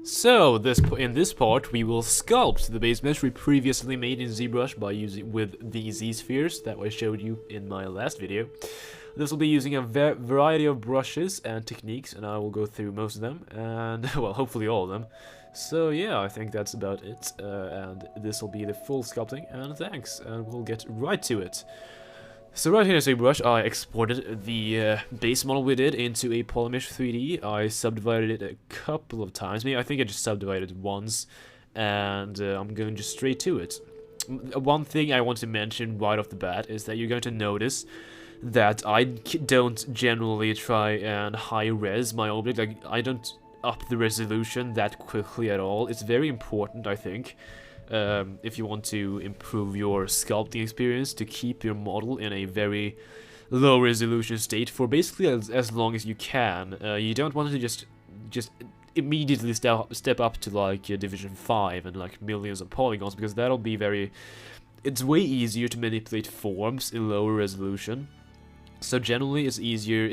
So in this part we will sculpt the base mesh we previously made in Zbrush by using with the zpheres that I showed you in my last video. This will be using a variety of brushes and techniques, and I will go through most of them, and well, hopefully all of them. So yeah, I think that's about it, and this will be the full sculpting, and thanks, and we'll get right to it. So right here in Zbrush, I exported the base model we did into a Polymesh 3D. I subdivided it a couple of times. I think I just subdivided it once, and I'm going just straight to it. One thing I want to mention right off the bat is that you're going to notice that I don't generally try and high-res my object. Like, I don't up the resolution that quickly at all. It's very important, I think, if you want to improve your sculpting experience, to keep your model in a very low resolution state for basically as long as you can. You don't want to just immediately step up to like Division 5 and like millions of polygons, because that'll be it's way easier to manipulate forms in lower resolution. So generally it's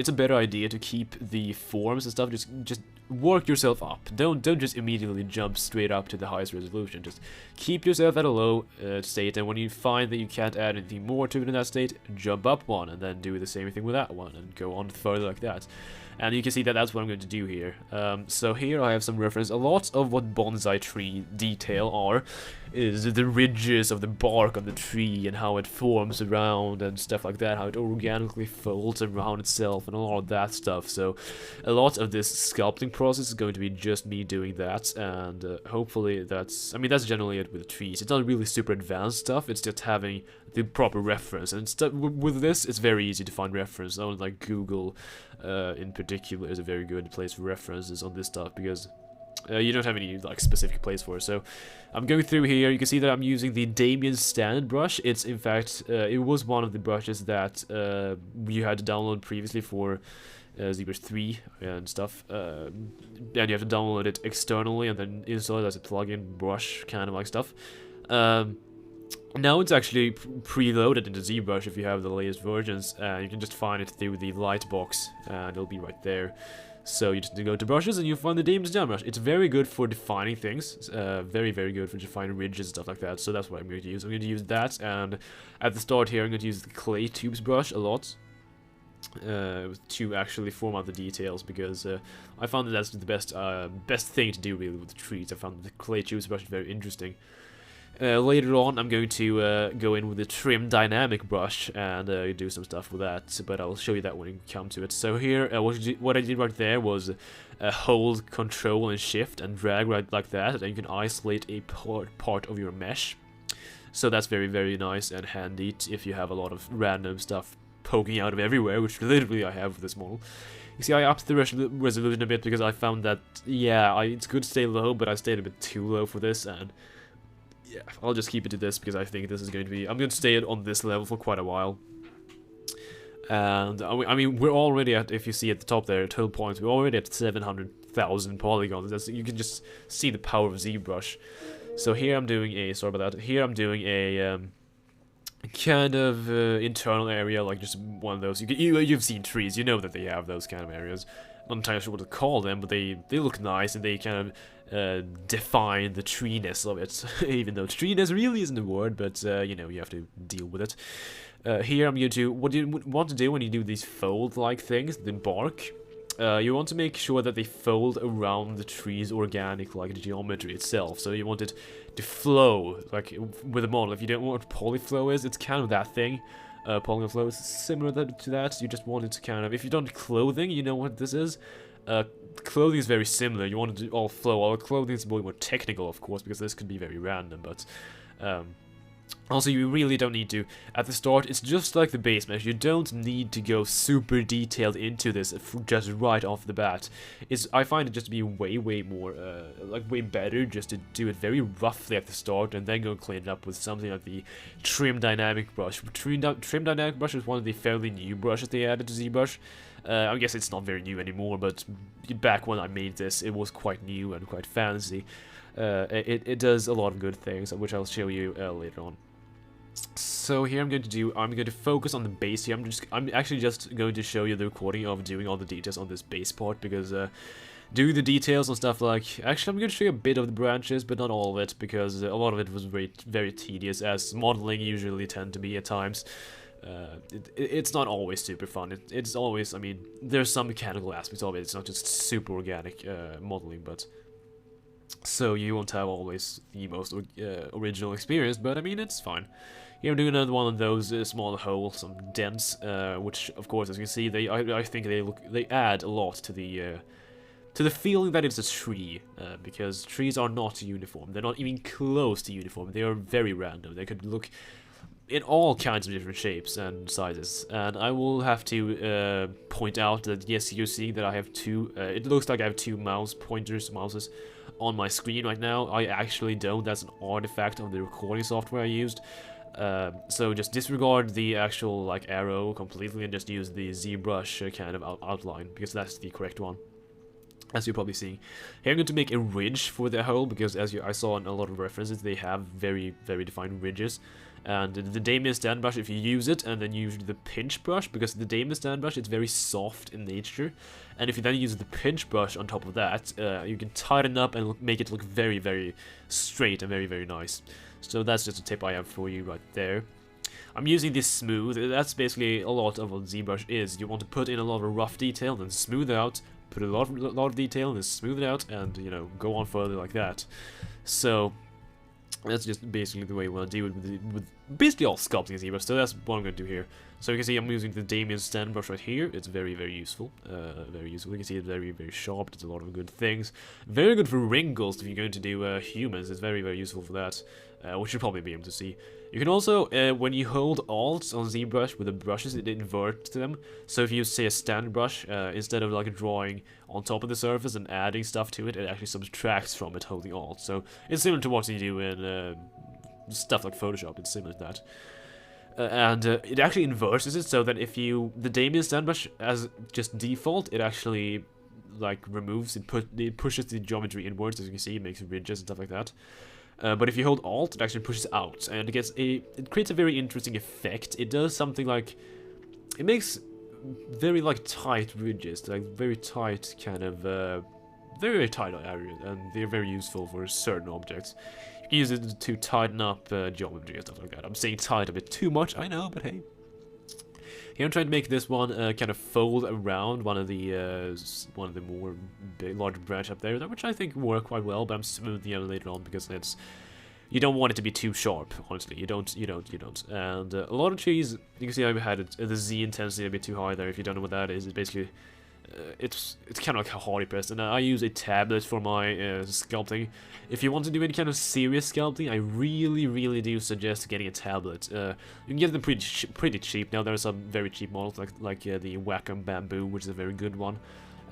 a better idea to keep the forms and stuff, just work yourself up. Don't just immediately jump straight up to the highest resolution. Just keep yourself at a low state, and when you find that you can't add anything more to it in that state, jump up one, and then do the same thing with that one, and go on further like that. And you can see that that's what I'm going to do here. So here I have some reference. A lot of what Bonsai Tree detail is the ridges of the bark on the tree and how it forms around and stuff like that, how it organically folds around itself and all of that stuff. So a lot of this sculpting process is going to be just me doing that, and hopefully that's generally it with trees. It's not really super advanced stuff, it's just having the proper reference, and with this it's very easy to find reference. Like Google in particular is a very good place for references on this stuff, because you don't have any like specific place for it. So I'm going through here. You can see that I'm using the Damien standard brush. It's in fact it was one of the brushes that you had to download previously for Zbrush 3 and stuff, and you have to download it externally and then install it as a plugin brush kind of like stuff. Now it's actually preloaded into ZBrush if you have the latest versions, and you can just find it through the lightbox, and it'll be right there. So you just go to brushes and you find the Damien Standard brush. It's very good for defining things, very good for defining ridges and stuff like that. So that's what I'm going to use. I'm going to use that, and at the start here I'm going to use the clay tubes brush a lot to actually form out the details, because I found that that's the best thing to do really with the trees. I found the clay tubes brush very interesting. Later on, I'm going to go in with the trim dynamic brush and do some stuff with that, but I'll show you that when we come to it. So here, what I did right there was hold, control, and shift, and drag right like that, and you can isolate a part of your mesh. So that's very nice and handy if you have a lot of random stuff poking out of everywhere, which literally I have with this model. You see, I upped the resolution a bit because I found that, yeah, it's good to stay low, but I stayed a bit too low for this, and yeah, I'll just keep it to this because I think this is going to be... I'm going to stay on this level for quite a while. And, I mean, we're already at, if you see at the top there, total points, we're already at 700,000 polygons. You can just see the power of ZBrush. So here I'm doing a... Sorry about that. Here I'm doing a kind of internal area, like just one of those. You've seen trees, you know that they have those kind of areas. I'm not entirely sure what to call them, but they look nice, and they kind of define the treeness of it, even though treeness really isn't a word, but you know, you have to deal with it. Here I'm going to, what you want to do when you do these fold-like things, the bark, you want to make sure that they fold around the tree's organic, like, geometry itself. So you want it to flow, like, with a model. If you don't know what polyflow is, it's kind of that thing. Polygon flow is similar to that. You just want it to kind of, if you don't clothing, you know what this is. Clothing is very similar. You want it to all flow. All clothing is more technical, of course, because this could be very random, but also you really don't need to. At the start, it's just like the base mesh. You don't need to go super detailed into this just right off the bat. I find it just to be way more, like way better just to do it very roughly at the start and then go clean it up with something like the trim dynamic brush. Trim dynamic brush is one of the fairly new brushes they added to ZBrush. I guess it's not very new anymore, but back when I made this, it was quite new and quite fancy. It does a lot of good things, which I'll show you later on. So here I'm going to focus on the base here. I'm actually just going to show you the recording of doing all the details on this base part, because do the details on stuff like... Actually, I'm going to show you a bit of the branches, but not all of it, because a lot of it was very tedious, as modeling usually tend to be at times. It's not always super fun. It's always, I mean, there's some mechanical aspects of it. It's not just super organic modeling, but... So you won't have always the most original experience, but I mean, it's fine. Here I'm doing another one of those small holes, some dents, which, of course, as you can see, I think they add a lot to the feeling that it's a tree, because trees are not uniform. They're not even close to uniform. They are very random. They could look in all kinds of different shapes and sizes. And I will have to point out that, yes, you see that I have two, it looks like I have two mouses on my screen right now. I actually don't. That's an artifact of the recording software I used. So just disregard the actual like arrow completely and just use the Zbrush kind of outline, because that's the correct one, as you're probably seeing. Here I'm going to make a ridge for the hole, because as I saw in a lot of references, they have very defined ridges. And the Damien stand brush, if you use it and then use the pinch brush, because the Damien stand brush is very soft in nature, and if you then use the pinch brush on top of that, you can tighten up and make it look very straight and very nice. So that's just a tip I have for you right there. I'm using this smooth. That's basically a lot of what ZBrush is. You want to put in a lot of rough detail, then smooth out, put a lot of detail, and then smooth it out, and, you know, go on further like that. So that's just basically the way you want to do it with basically all sculpting is ZBrush, so that's what I'm going to do here. So you can see I'm using the Damien stand brush right here. It's very useful. Very useful. You can see it's very sharp. It's a lot of good things. Very good for wrinkles if you're going to do humans. It's very useful for that, which you'll probably be able to see. You can also, when you hold Alt on ZBrush with the brushes, it inverts them. So if you say a stand brush, instead of like drawing on top of the surface and adding stuff to it, it actually subtracts from it holding Alt. So it's similar to what you do in stuff like Photoshop. It's similar to that. And it actually inverses it, so that if you... The Damien stand brush, as just default, it actually like removes, it pushes the geometry inwards, as you can see, it makes ridges and stuff like that. But if you hold Alt, it actually pushes out, and it creates a very interesting effect. It does something like... It makes very like tight ridges, like very tight kind of... very tight areas, and they're very useful for certain objects. You can use it to tighten up geometry and stuff like that. I'm saying tight a bit too much, I know, but hey. Here I'm trying to make this one kind of fold around one of the more large branch up there, which I think work quite well, but I'm smoothing it later on because it's... You don't want it to be too sharp, honestly. You don't. And a lot of trees, you can see I've had the Z intensity a bit too high there. If you don't know what that is, it's basically... it's kind of like a hardy press, and I use a tablet for my sculpting. If you want to do any kind of serious sculpting, I really do suggest getting a tablet. You can get them pretty cheap now. There are some very cheap models like the Wacom Bamboo, which is a very good one,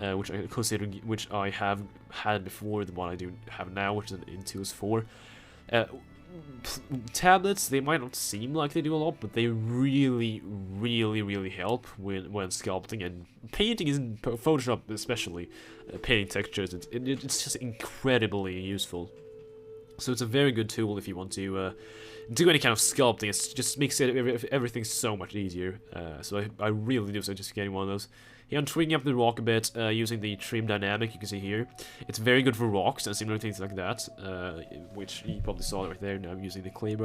which I consider, which I have had before. The one I do have now, which is an Intuos 4. Tablets, they might not seem like they do a lot, but they really help when sculpting and painting, in Photoshop especially, painting textures. It's just incredibly useful. So it's a very good tool if you want to do any kind of sculpting. It just makes everything so much easier. So I really do suggest getting one of those. Here I'm trimming up the rock a bit using the trim dynamic, you can see here. It's very good for rocks and similar things like that, which you probably saw right there. Now I'm using the clay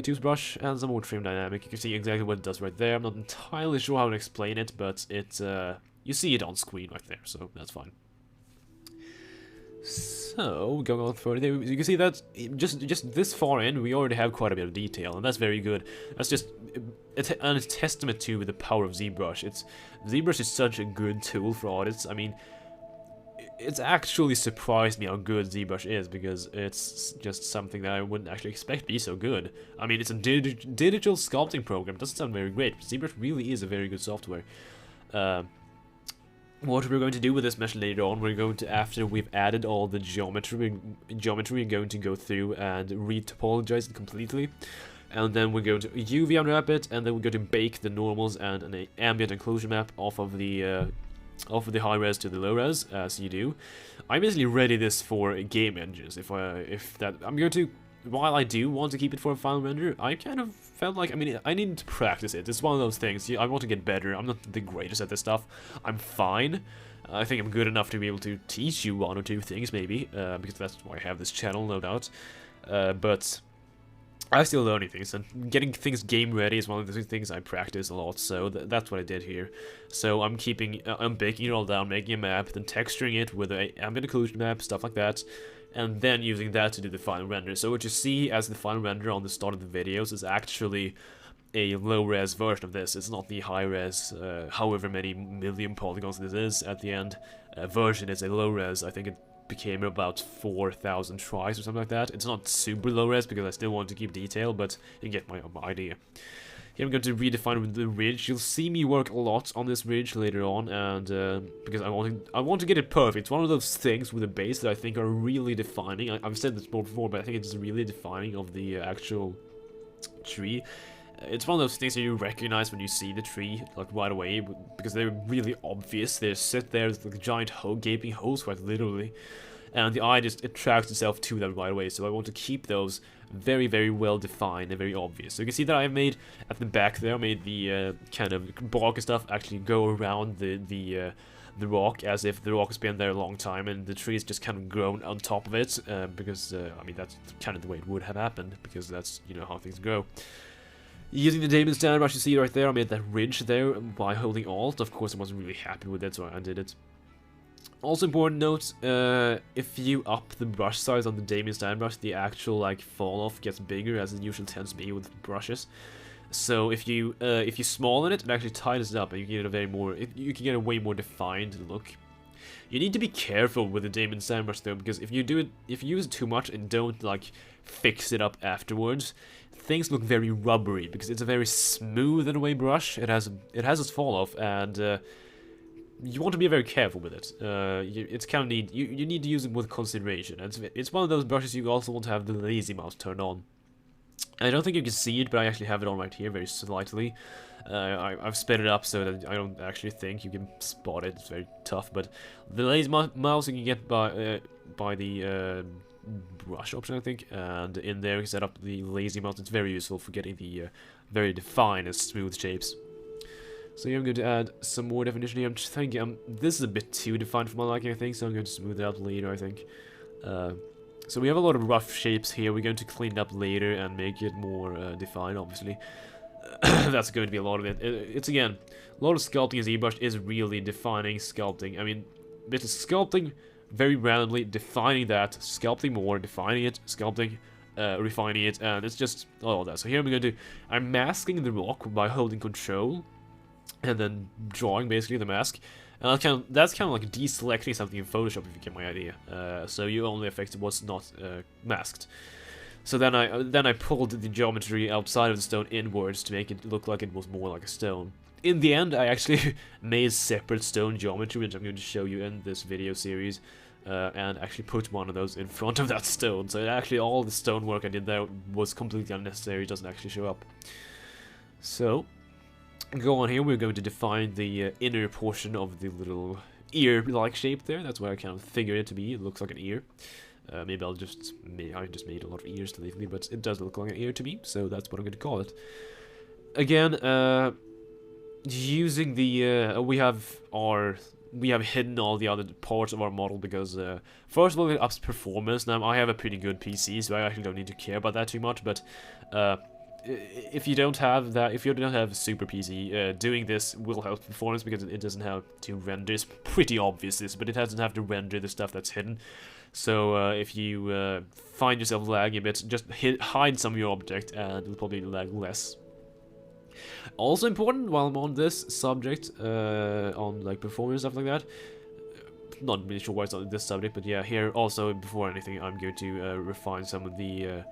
tooth brush, and some more trim dynamic. You can see exactly what it does right there. I'm not entirely sure how to explain it, but you see it on screen right there, so that's fine. So, going on further, you can see that just this far in, we already have quite a bit of detail, and that's very good. That's just a testament to the power of ZBrush. ZBrush is such a good tool for artists. I mean, it's actually surprised me how good ZBrush is, because it's just something that I wouldn't actually expect to be so good. I mean, it's a digital sculpting program. It doesn't sound very great, but ZBrush really is a very good software. What we're going to do with this mesh later on, we're going to, after we've added all the geometry, we're going to go through and retopologize it completely. And then we're going to UV unwrap it, and then we're going to bake the normals and an ambient enclosure map off of the high res to the low res, as you do. I basically ready this for game engines. I'm going to, while I do want to keep it for a final render, I kind of felt like, I mean, I need to practice it. It's one of those things. I want to get better. I'm not the greatest at this stuff. I'm fine. I think I'm good enough to be able to teach you one or two things, maybe, because that's why I have this channel, no doubt. But I'm still learning things, and getting things game ready is one of the things I practice a lot, so that's what I did here. So I'm baking it all down, making a map, then texturing it with a ambient occlusion map, stuff like that, and then using that to do the final render. So what you see as the final render on the start of the videos is actually a low-res version of this. It's not the high-res, however many million polygons this is at the end. Version is a low-res. I think it became about 4,000 tries or something like that. It's not super low-res because I still want to keep detail, but you get my idea. Here I'm going to redefine the ridge. You'll see me work a lot on this ridge later on, and because I want to get it perfect. It's one of those things with a base that I think are really defining. I've said this before, but I think it's really defining of the actual tree. It's one of those things that you recognize when you see the tree, like, right away, because they're really obvious. They sit there with like giant gaping holes, quite literally, and the eye just attracts itself to them right away. So I want to keep those very, very well defined and very obvious. So you can see that I made, at the back there, I made the kind of bark and stuff actually go around the rock, as if the rock has been there a long time, and the tree is just kind of grown on top of it, because, I mean, that's kind of the way it would have happened, because that's, you know, how things grow. Using the Damon standard brush, you see right there, I made that ridge there by holding Alt. Of course, I wasn't really happy with it, so I undid it. Also important note, if you up the brush size on the Damon standard brush, the actual, like, fall off gets bigger, as it usually tends to be with brushes. So if you smallen it, it actually tightens it up, and you can get you can get a way more defined look. You need to be careful with the Damon standard brush though, because if you use it too much and don't, like, fix it up afterwards, things look very rubbery, because it's a very smooth in a way brush. It has its fall off, and you want to be very careful with it. It's kind of you need to use it with consideration. It's one of those brushes you also want to have the lazy mouse turned on. I don't think you can see it, but I actually have it on right here very slightly. I've sped it up so that I don't actually think you can spot it. It's very tough, but the lazy mouse you can get by the brush option, I think, and in there you can set up the lazy mouse. It's very useful for getting the very defined and smooth shapes. So here I'm going to add some more definition here. I'm just thinking this is a bit too defined for my liking, I think, so I'm going to smooth it out later, I think. So we have a lot of rough shapes here. We're going to clean it up later and make it more defined, obviously. That's going to be a lot of it. It's, again, a lot of sculpting in ZBrush is really defining sculpting. I mean, bit of sculpting very randomly, defining that, sculpting more, defining it, sculpting, refining it, and it's just all of that. So here I'm masking the rock by holding Control, and then drawing basically the mask. And that's kind of like deselecting something in Photoshop, if you get my idea. So you only affect what's not masked. So then I pulled the geometry outside of the stone inwards to make it look like it was more like a stone. In the end, I actually made separate stone geometry, which I'm going to show you in this video series, and actually put one of those in front of that stone. So actually all the stone work I did there was completely unnecessary. It doesn't actually show up. So go on here, we're going to define the inner portion of the little ear-like shape there. That's what I kind of figured it to be. It looks like an ear. Maybe I just made a lot of ears lately, but it does look like an ear to me, so that's what I'm going to call it. Again, using the we have hidden all the other parts of our model because first of all, it ups performance. Now I have a pretty good PC, so I actually don't need to care about that too much, but if you don't have that, if you don't have a super PC, doing this will help performance because it doesn't have to render. It's pretty obvious this, but it doesn't have to render the stuff that's hidden. So if you find yourself lagging a bit, just hide some of your object and it'll probably lag less. Also important while I'm on this subject, on like performance stuff like that. Not really sure why it's on this subject, but yeah, here also before anything, I'm going to refine some of the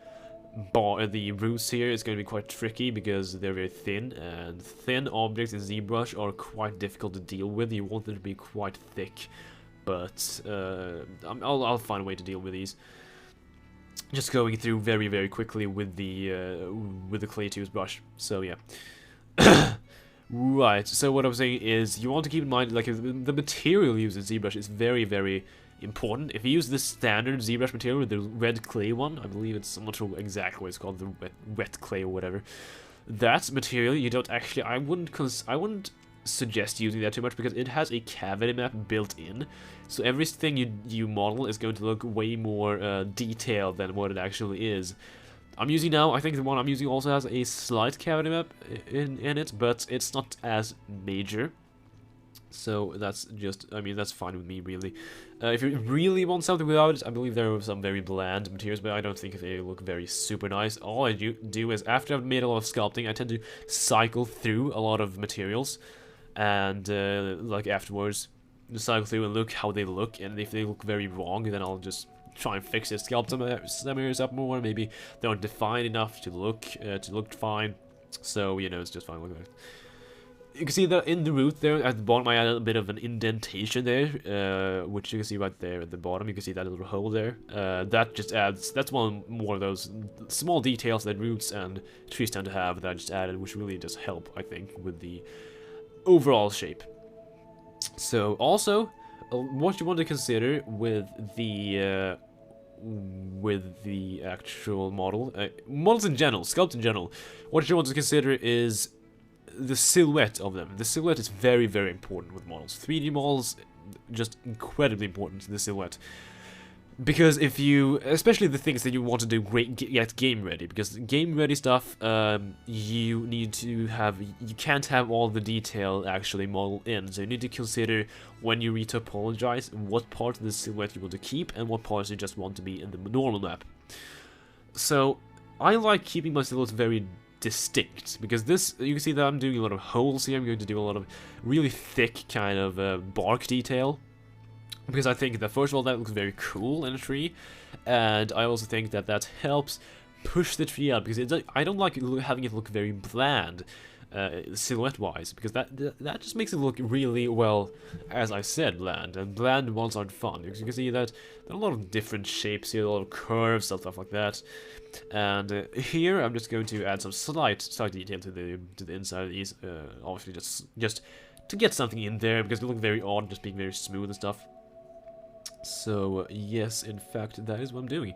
roots here. Is going to be quite tricky because they're very thin, and thin objects in ZBrush are quite difficult to deal with. You want them to be quite thick, but I'll find a way to deal with these. Just going through very, very quickly with the clay tooth brush. So yeah. Right, so what I'm saying is you want to keep in mind, like, the material used in ZBrush is very, very important. If you use the standard ZBrush material, the red clay one, I believe I'm not sure exactly what it's called, the wet clay or whatever. That material, you don't actually, I wouldn't suggest using that too much because it has a cavity map built in. So everything you model is going to look way more detailed than what it actually is. I'm using now, I think the one I'm using also has a slight cavity map in it, but it's not as major. So that's just, I mean, that's fine with me, really. If you really want something without it, I believe there are some very bland materials, but I don't think they look very super nice. All I do is, after I've made a lot of sculpting, I tend to cycle through a lot of materials, and like afterwards, cycle through and look how they look, and if they look very wrong, then I'll just try and fix it, sculpt some areas up more. Maybe they aren't defined enough to look fine. So you know, it's just fine looking at it. You can see that in the root there at the bottom I added a bit of an indentation there, which you can see right there at the bottom. You can see that little hole there. That just adds, that's one more of those small details that roots and trees tend to have that I just added, which really does help, I think, with the overall shape. So also, what you want to consider with the actual model, models in general, sculpt in general, what you want to consider is the silhouette of them. The silhouette is very, very important with models. 3D models, just incredibly important to the silhouette. Because if you, especially the things that you want to do get game ready, because game ready stuff, you need to have, you can't have all the detail actually modeled in, so you need to consider when you retopologize what part of the silhouette you want to keep and what parts you just want to be in the normal map. So I like keeping my silhouettes very distinct, because this, you can see that I'm doing a lot of holes here. I'm going to do a lot of really thick kind of bark detail, because I think that, first of all, that looks very cool in a tree, and I also think that that helps push the tree out, because I don't like having it look very bland, silhouette-wise, because that just makes it look really, well, as I said, bland, and bland ones aren't fun, because you can see that there are a lot of different shapes here, a lot of curves, stuff like that, and here I'm just going to add some slight detail to the inside of these, obviously just to get something in there, because they look very odd, just being very smooth and stuff. So yes, in fact, that is what I'm doing.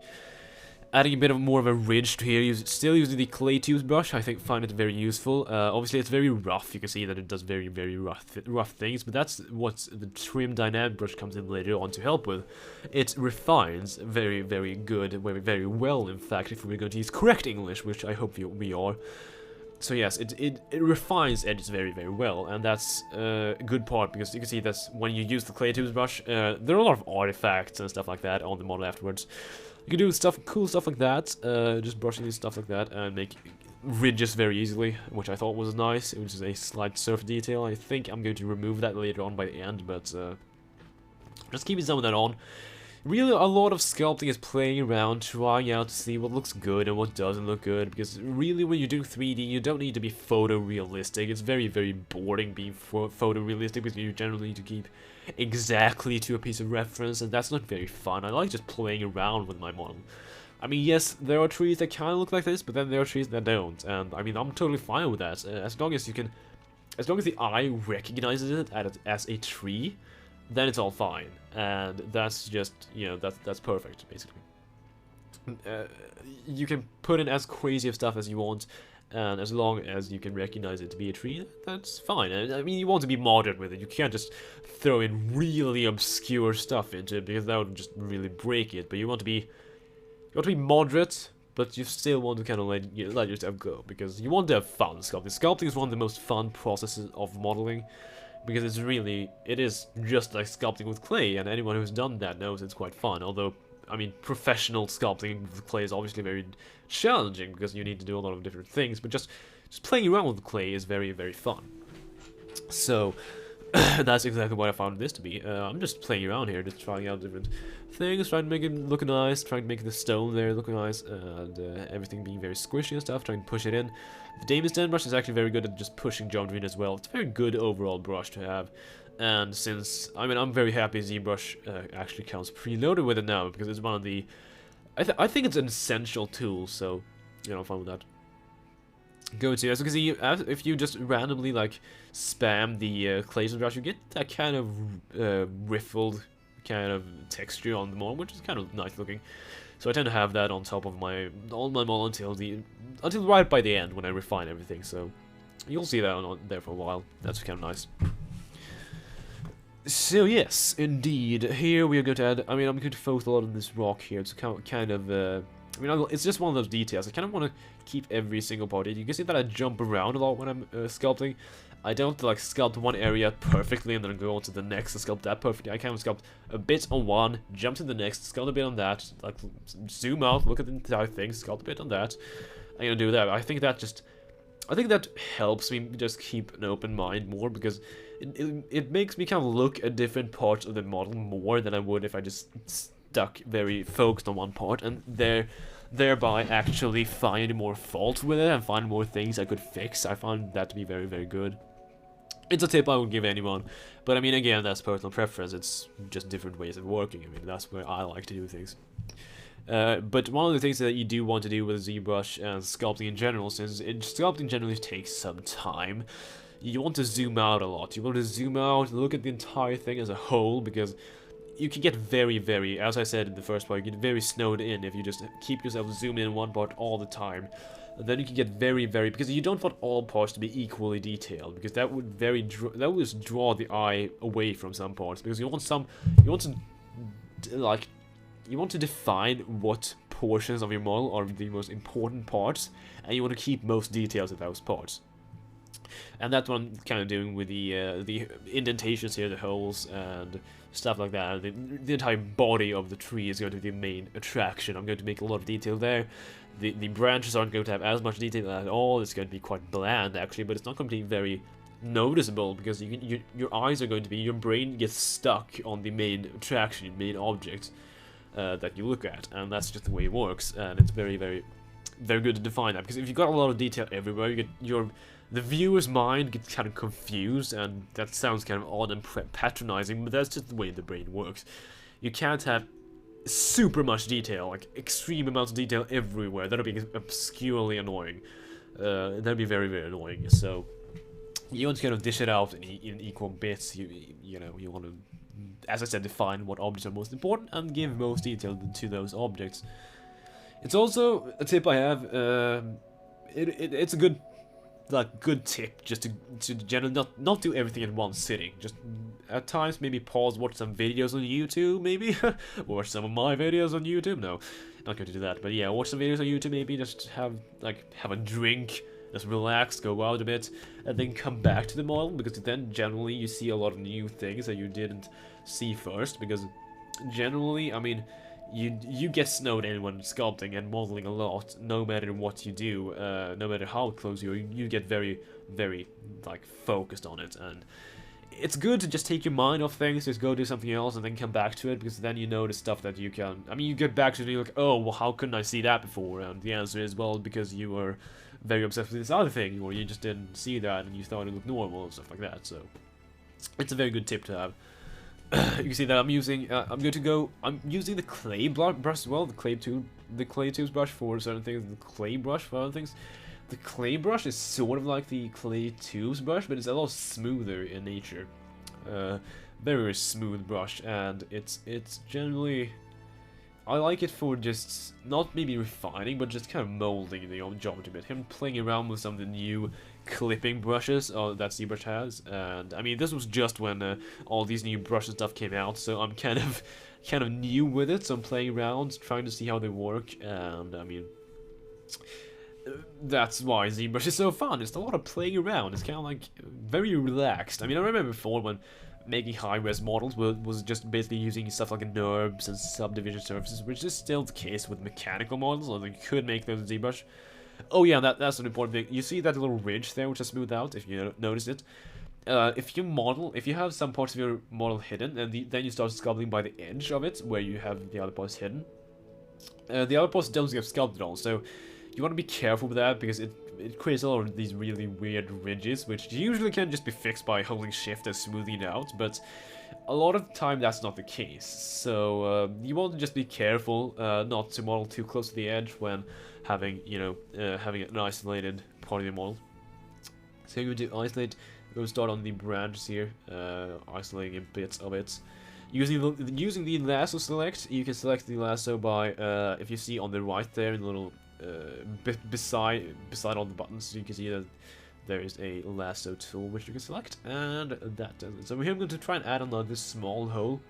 Adding a bit of more of a ridge to here, still using the clay tubes brush. I find it very useful. Obviously, it's very rough. You can see that it does very, very rough things, but that's what the trim dynamic brush comes in later on to help with. It refines very, very good, very, very well, in fact, if we're going to use correct English, which I hope we are. So yes, it refines edges very, very well, and that's a good part, because you can see that when you use the clay tubes brush, there are a lot of artifacts and stuff like that on the model afterwards. You can do cool stuff like that, just brushing these stuff like that, and make ridges very easily, which I thought was nice. It was just a slight surface detail. I think I'm going to remove that later on by the end, but just keeping some of that on. Really, a lot of sculpting is playing around, trying out to see what looks good and what doesn't look good, because really when you do 3D, you don't need to be photorealistic. It's very, very boring being photorealistic, because you generally need to keep exactly to a piece of reference, and that's not very fun. I like just playing around with my model. I mean, yes, there are trees that kind of look like this, but then there are trees that don't, and I mean, I'm totally fine with that. As long as the eye recognizes it as a tree, then it's all fine, and that's just, you know, that's perfect, basically. You can put in as crazy of stuff as you want, and as long as you can recognize it to be a tree, that's fine. I mean, you want to be modern with it. You can't just throw in really obscure stuff into it, because that would just really break it. But you want to be moderate, but you still want to kind of let yourself go, because you want to have fun sculpting. Sculpting is one of the most fun processes of modeling, because it is just like sculpting with clay, and anyone who's done that knows it's quite fun. Although, I mean, professional sculpting with clay is obviously very challenging, because you need to do a lot of different things, but just playing around with clay is very, very fun. So, that's exactly what I found this to be. I'm just playing around here, just trying out different things, trying to make it look nice, trying to make the stone there look nice, and everything being very squishy and stuff, trying to push it in. The Damon's Den brush is actually very good at just pushing geometry in as well. It's a very good overall brush to have. And since, I mean, I'm very happy Zbrush actually comes preloaded with it now, because it's one of the, I think it's an essential tool, so, you know, I'm fine with that. Go to, as you can see, if you just randomly, like, spam the clay brush, you get that kind of riffled kind of texture on the model, which is kind of nice looking. So I tend to have that on top of my model until right by the end when I refine everything. So You'll see that on there for a while. That's kind of nice. So yes, indeed, here we are going to add, I mean, I'm going to focus a lot on this rock here. It's kind of, I mean, it's just one of those details. I kind of want to keep every single part. You can see that I jump around a lot when I'm sculpting. I don't like sculpt one area perfectly and then go on to the next and sculpt that perfectly. I kind of sculpt a bit on one, jump to the next, sculpt a bit on that, like zoom out, look at the entire thing, sculpt a bit on that. I'm gonna do that. I think that helps me just keep an open mind more, because it makes me kind of look at different parts of the model more than I would if I just stuck very focused on one part, and thereby actually find more faults with it and find more things I could fix. I find that to be very, very good. It's a tip I would give anyone, but I mean, again, that's personal preference. It's just different ways of working. I mean, that's where I like to do things. But one of the things that you do want to do with ZBrush and sculpting in general, since sculpting generally takes some time, you want to zoom out a lot. You want to zoom out, look at the entire thing as a whole, because you can get very, very, as I said in the first part, you get very snowed in if you just keep yourself zoomed in one part all the time. And then you can get very, very, because you don't want all parts to be equally detailed, because that would just draw the eye away from some parts, because you want to define what portions of your model are the most important parts, and you want to keep most details of those parts. And that's what I'm kind of doing with the indentations here, the holes, and stuff like that. The entire body of the tree is going to be the main attraction. I'm going to make a lot of detail there. The branches aren't going to have as much detail at all. It's going to be quite bland, actually, but it's not going to be very noticeable, because your eyes are going to be, your brain gets stuck on the main attraction, main object that you look at, and that's just the way it works. And it's very, very, very good to define that, because if you've got a lot of detail everywhere, you get the viewer's mind gets kind of confused, and that sounds kind of odd and patronizing, but that's just the way the brain works. You can't have super much detail, like extreme amounts of detail everywhere. That'll be obscurely annoying. That'd be very, very annoying. So you want to kind of dish it out in equal bits. You know, you want to, as I said, define what objects are most important and give most detail to those objects. It's also a tip I have. It's a good tip just to generally not do everything in one sitting. Just at times maybe pause, watch some videos on YouTube, maybe watch some of my videos on YouTube. No, not going to do that. But yeah, watch some videos on YouTube. Maybe just have a drink, just relax, go out a bit, and then come back to the model, because then generally you see a lot of new things that you didn't see first. Because generally, I mean, you get snowed in when sculpting and modeling a lot, no matter what you do, no matter how close you get very, very, like, focused on it. And it's good to just take your mind off things, just go do something else and then come back to it, because then you notice stuff that you can, I mean, you get back to it and you're like, oh, well, how couldn't I see that before? And the answer is, well, because you were very obsessed with this other thing, or you just didn't see that and you thought it looked normal and stuff like that. So it's a very good tip to have. You can see that I'm using the clay brush as well, the clay tubes brush for certain things, the clay brush for other things. The clay brush is sort of like the clay tubes brush, but it's a lot smoother in nature. Very, very smooth brush, and it's generally, I like it for just not maybe refining, but just kind of molding the geometry a bit. Him playing around with some of the new clipping brushes that ZBrush has, and I mean, this was just when all these new brush and stuff came out, so I'm kind of new with it. So I'm playing around, trying to see how they work, and I mean, that's why ZBrush is so fun. It's a lot of playing around. It's kind of like very relaxed. I mean, I remember before when making high-res models was just basically using stuff like NURBS and subdivision surfaces, which is still the case with mechanical models, although you could make those in ZBrush. Oh yeah, that's an important thing. You see that little ridge there, which is smoothed out, if you notice it? If you have some parts of your model hidden, and then you start sculpting by the edge of it, where you have the other parts hidden, the other parts don't get sculpted on, so you want to be careful with that, because it creates a lot of these really weird ridges, which usually can just be fixed by holding shift and smoothing it out, but a lot of the time that's not the case. So you want to just be careful not to model too close to the edge when having, having an isolated part of your model. So you're going to isolate, we'll start on the branches here, isolating a bit of it. Using the lasso select, you can select the lasso by, if you see on the right there, in the little beside all the buttons, so you can see that there is a lasso tool which you can select, and that does it. So here I'm going to try and add another small hole.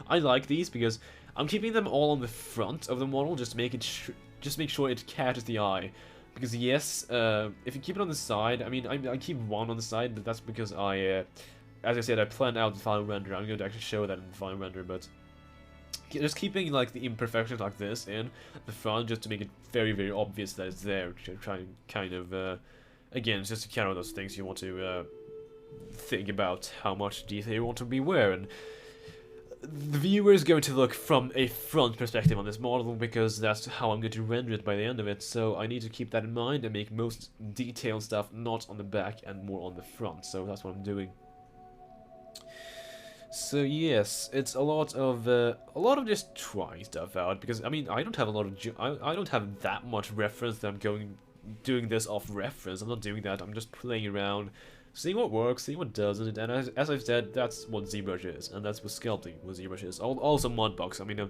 I like these because I'm keeping them all on the front of the model, just to make it just make sure it catches the eye. Because yes, if you keep it on the side, I mean, I keep one on the side, but that's because as I said, I planned out the final render. I'm going to actually show that in the final render, but just keeping like the imperfections like this in the front, just to make it very, very obvious that it's there. To try and kind of, again, it's just to counter those things you want to think about how much detail you want to be wearing. The viewer is going to look from a front perspective on this model because that's how I'm going to render it by the end of it, so I need to keep that in mind and make most detailed stuff not on the back and more on the front, so that's what I'm doing. So yes, it's a lot of just trying stuff out, because I mean I don't have a lot of I don't have that much reference that I'm doing this off reference. I'm not doing that. I'm just playing around, seeing what works, seeing what doesn't, and as I've said, that's what Zbrush is, and that's what Sculpting what Zbrush is. Also Mudbox. I mean,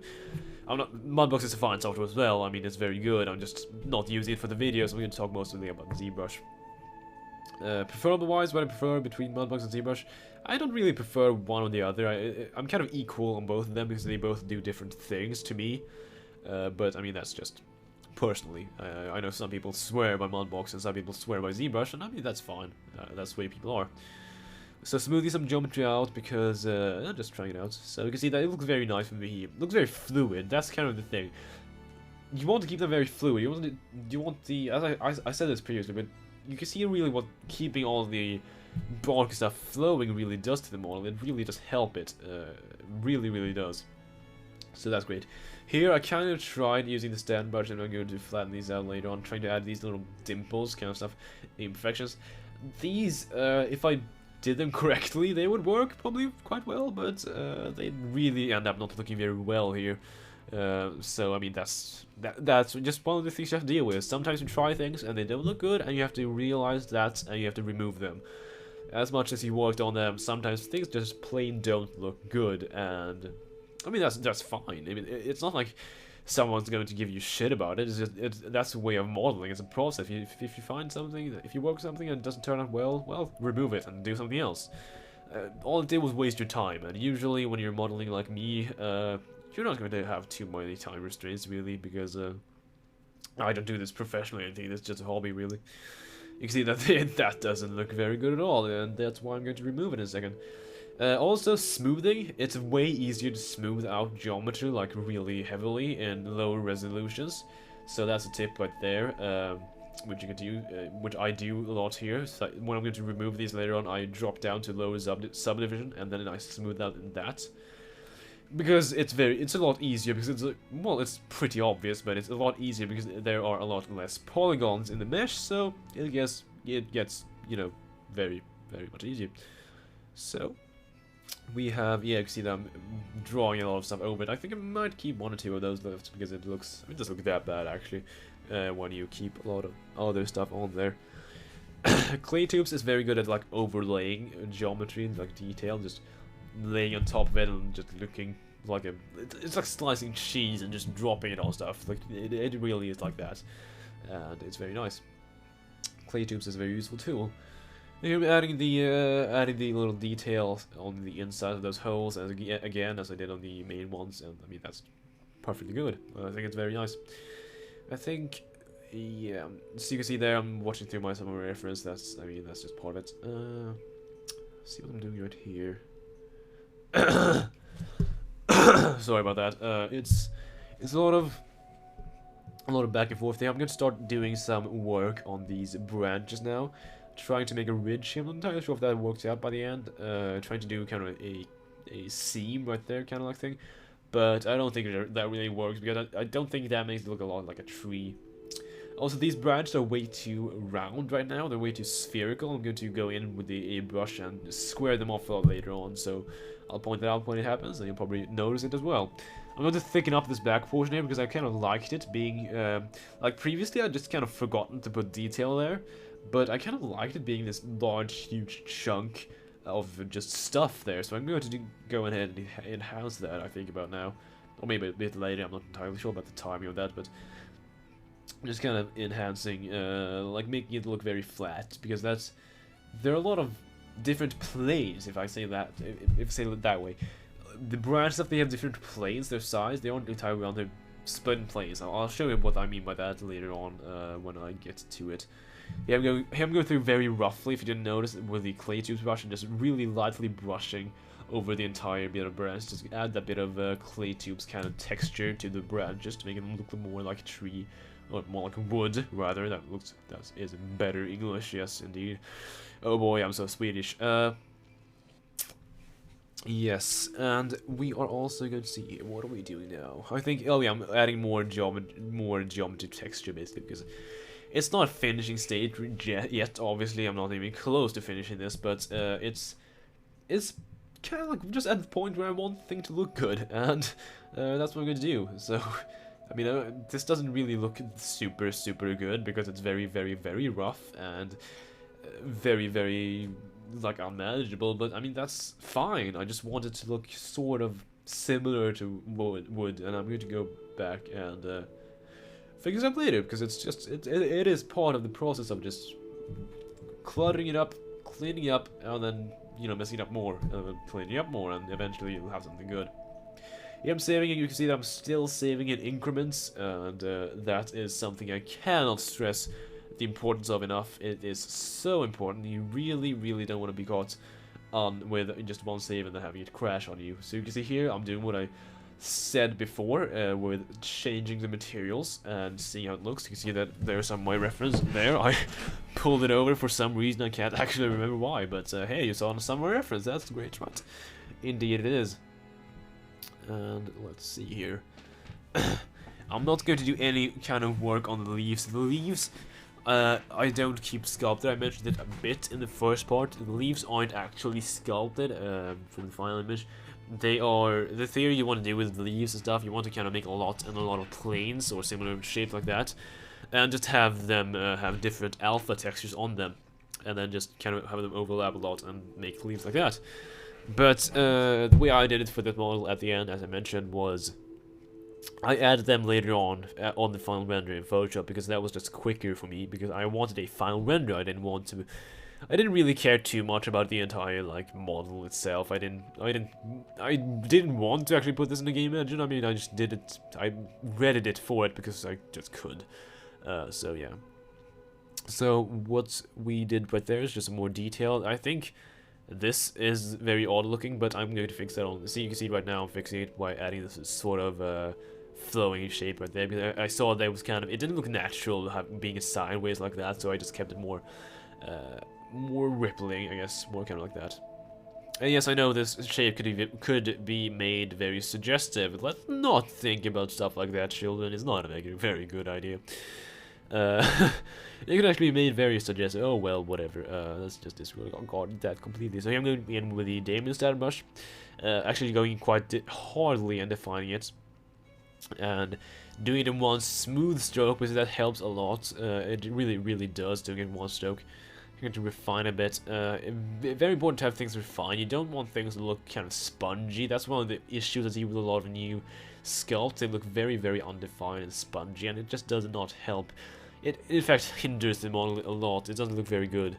Mudbox is a fine software as well. I mean, it's very good. I'm just not using it for the videos. I'm going to talk mostly about Zbrush. Preferable-wise, what I prefer between Mudbox and Zbrush, I don't really prefer one or the other. I'm kind of equal on both of them because they both do different things to me. But I mean, that's just personally. I know some people swear by Mudbox and some people swear by Zbrush, and I mean that's fine. That's the way people are. So smoothing some geometry out because I'm just trying it out. So you can see that it looks very nice for me. It looks very fluid. That's kind of the thing. You want to keep them very fluid. You want the, as I said this previously, but you can see really what keeping all the bulk stuff flowing really does to the model. It really does help it. Really, really does. So that's great. Here I kind of tried using the stand brush, and I'm going to flatten these out later on, trying to add these little dimples kind of stuff, imperfections. These, if I did them correctly, they would work probably quite well, but they really end up not looking very well here. So I mean that's just one of the things you have to deal with. Sometimes you try things and they don't look good, and you have to realize that, and you have to remove them. As much as you worked on them, sometimes things just plain don't look good, and I mean that's fine. I mean it's not like someone's going to give you shit about it. It's just that's a way of modeling. It's a process. If you find something, if you work something and it doesn't turn out well, remove it and do something else. All it did was waste your time, and usually when you're modeling like me, you're not going to have too many time restraints really, because I don't do this professionally or anything. It's just a hobby really. You can see that that doesn't look very good at all, and that's why I'm going to remove it in a second. Also, smoothing. It's way easier to smooth out geometry like really heavily in lower resolutions. So that's a tip right there, which you can do, which I do a lot here. So when I'm going to remove these later on, I drop down to lower subdivision, and then I smooth out in that. Because it's a lot easier, because it's pretty obvious, but it's a lot easier because there are a lot less polygons in the mesh, so it gets you know, very, very much easier. So we have, yeah, you can see that I'm drawing a lot of stuff over it. I think I might keep one or two of those left because it doesn't look that bad actually when you keep a lot of other stuff on there. Clay tubes is very good at like overlaying geometry and like detail, just laying on top of it and just looking like it's like slicing cheese and just dropping it on stuff. Like it really is like that, and it's very nice. Clay tubes is a very useful tool. Here we're adding the little details on the inside of those holes, as again as I did on the main ones, and I mean that's perfectly good. I think it's very nice. I think, yeah. So you can see there I'm watching through my summer reference. That's just part of it. See what I'm doing right here. Sorry about that. It's a lot of back and forth there. I'm gonna start doing some work on these branches now, trying to make a ridge. I'm not entirely sure if that works out by the end. Trying to do kind of a seam right there, kind of like thing, but I don't think that really works because I don't think that makes it look a lot like a tree. Also, these branches are way too round right now. They're way too spherical. I'm going to go in with the brush and square them off later on, so I'll point that out when it happens, and you'll probably notice it as well. I'm going to thicken up this back portion here because I kind of liked it being, like previously I just kind of forgotten to put detail there, but I kind of liked it being this large, huge chunk of just stuff there, so I'm going to go ahead and enhance that, I think, about now. Or maybe a bit later, I'm not entirely sure about the timing of that, but just kind of enhancing, like making it look very flat, because there are a lot of different planes, if I say that, if I say it that way. The branches, if they have different planes, their size, they aren't entirely round, they're split in planes. I'll show you what I mean by that later on when I get to it. Yeah, I'm going through very roughly, if you didn't notice, with the clay tubes brush, and just really lightly brushing over the entire bit of branch. Just add that bit of clay tubes kind of texture to the branch, just to make it look more like a tree, or more like wood, rather. That is better English, yes, indeed. Oh boy, I'm so Swedish. Yes, and we are also going to see, what are we doing now? I think, oh yeah, I'm adding more geometry texture, basically, because it's not finishing state yet, obviously. I'm not even close to finishing this, but it's kind of like just at the point where I want the thing to look good, and that's what I'm going to do. So, I mean, this doesn't really look super good, because it's very rough, and very like unmanageable, but I mean that's fine. I just want it to look sort of similar to wood, and I'm going to go back and fix it up later, because it's just it is part of the process of just cluttering it up, cleaning up, and then, you know, messing it up more, and then cleaning up more, and eventually you'll have something good. Yeah, I'm saving it. You can see that I'm still saving in increments, and that is something I cannot stress the importance of enough. It is so important. You really don't want to be caught on with just one save and then having it crash on you. So you can see here I'm doing what I said before with changing the materials and seeing how it looks. You can see that there's some my reference there. I pulled it over for some reason. I can't actually remember why, but hey, you saw some reference. That's great, right? Indeed it is. And let's see here. I'm not going to do any kind of work on the leaves. The leaves, I don't keep sculpted. I mentioned it a bit in the first part. The leaves aren't actually sculpted from the final image. They are the theory you want to do with the leaves and stuff. You want to kind of make a lot of planes or similar shape like that, and just have them have different alpha textures on them, and then just kind of have them overlap a lot and make leaves like that. But the way I did it for that model at the end, as I mentioned, was I added them later on the final render in Photoshop, because that was just quicker for me, because I wanted a final render. I didn't really care too much about the entire like model itself. I didn't want to actually put this in the game engine. I mean, I just did it. I readied it for it because I just could. So yeah. So what we did right there is just more detailed. I think this is very odd looking, but I'm going to fix that on. See, you can see right now I'm fixing it by adding this sort of flowing shape right there, because I saw that it was kind of, it didn't look natural being sideways like that, so I just kept it more rippling, I guess, more kind of like that. And yes, I know this shape could be made very suggestive. Let's not think about stuff like that, children. It's not a very good idea. It could actually be made very suggestive. Oh well, whatever. Let's just disregard that completely. So here I'm going to begin with the Damien style brush, actually going quite hardly and defining it, and doing it in one smooth stroke, because that helps a lot. It really does, doing it in one stroke. You're going to refine a bit. Very important to have things refined. You don't want things to look kind of spongy. That's one of the issues I see with a lot of new sculpts. They look very undefined and spongy, and it just does not help. It in fact hinders the model a lot. It doesn't look very good.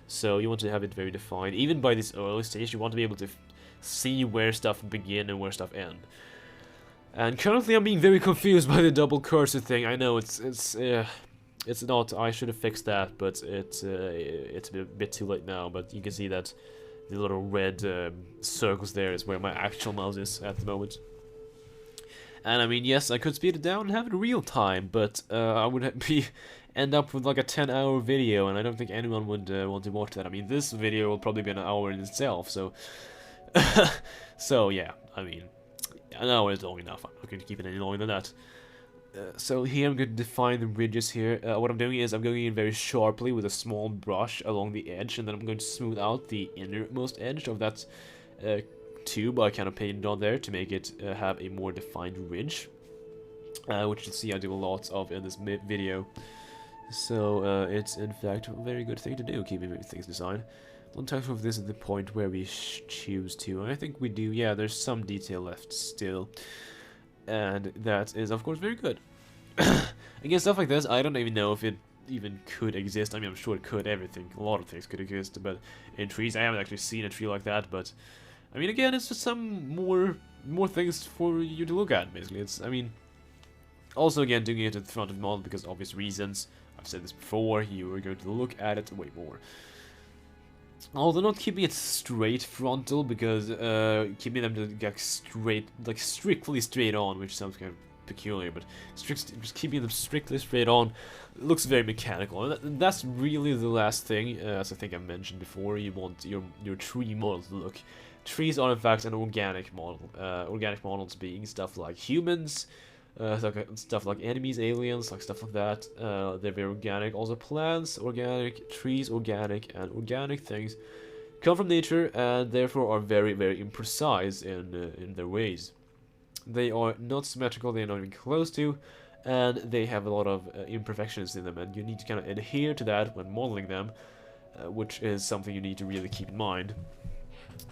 So you want to have it very defined. Even by this early stage, you want to be able to see where stuff begin and where stuff end. And currently I'm being very confused by the double cursor thing. I know it's not. I should have fixed that, but it's a bit too late now. But you can see that the little red circles there is where my actual mouse is at the moment. And I mean, yes, I could speed it down and have it real time, but I would end up with like a 10-hour video, and I don't think anyone would want to watch that. I mean, this video will probably be an hour in itself, so so yeah. I mean, an hour is long enough. I'm not going to keep it any longer than that. So here I'm going to define the ridges here. What I'm doing is I'm going in very sharply with a small brush along the edge, and then I'm going to smooth out the innermost edge of that tube I kind of painted on there to make it have a more defined ridge, which you'll see I do a lot of in this video. So it's in fact a very good thing to do, keeping things designed. Don't touch if this is the point where we choose to, and I think we do. Yeah, there's some detail left still, and that is of course very good. Again, stuff like this, I don't even know if it even could exist. I mean, I'm sure it could, everything, a lot of things could exist, but in trees, I haven't actually seen a tree like that, but, I mean, again, it's just some more things for you to look at, basically. It's, I mean, also, again, doing it at the front of the model, because obvious reasons, I've said this before, you are going to look at it way more. Although not keeping it straight frontal, because keeping them to get straight, like strictly straight on, which sounds kind of peculiar, but just keeping them strictly straight on looks very mechanical, and that's really the last thing, as I think I mentioned before, you want your tree model to look. Trees are in fact an organic model, organic models being stuff like humans, stuff like enemies, aliens, like stuff like that. They're very organic. Also plants, organic, trees, organic, and organic things come from nature and therefore are very, very imprecise in their ways. They are not symmetrical, they are not even close to, and they have a lot of imperfections in them, and you need to kind of adhere to that when modeling them, which is something you need to really keep in mind.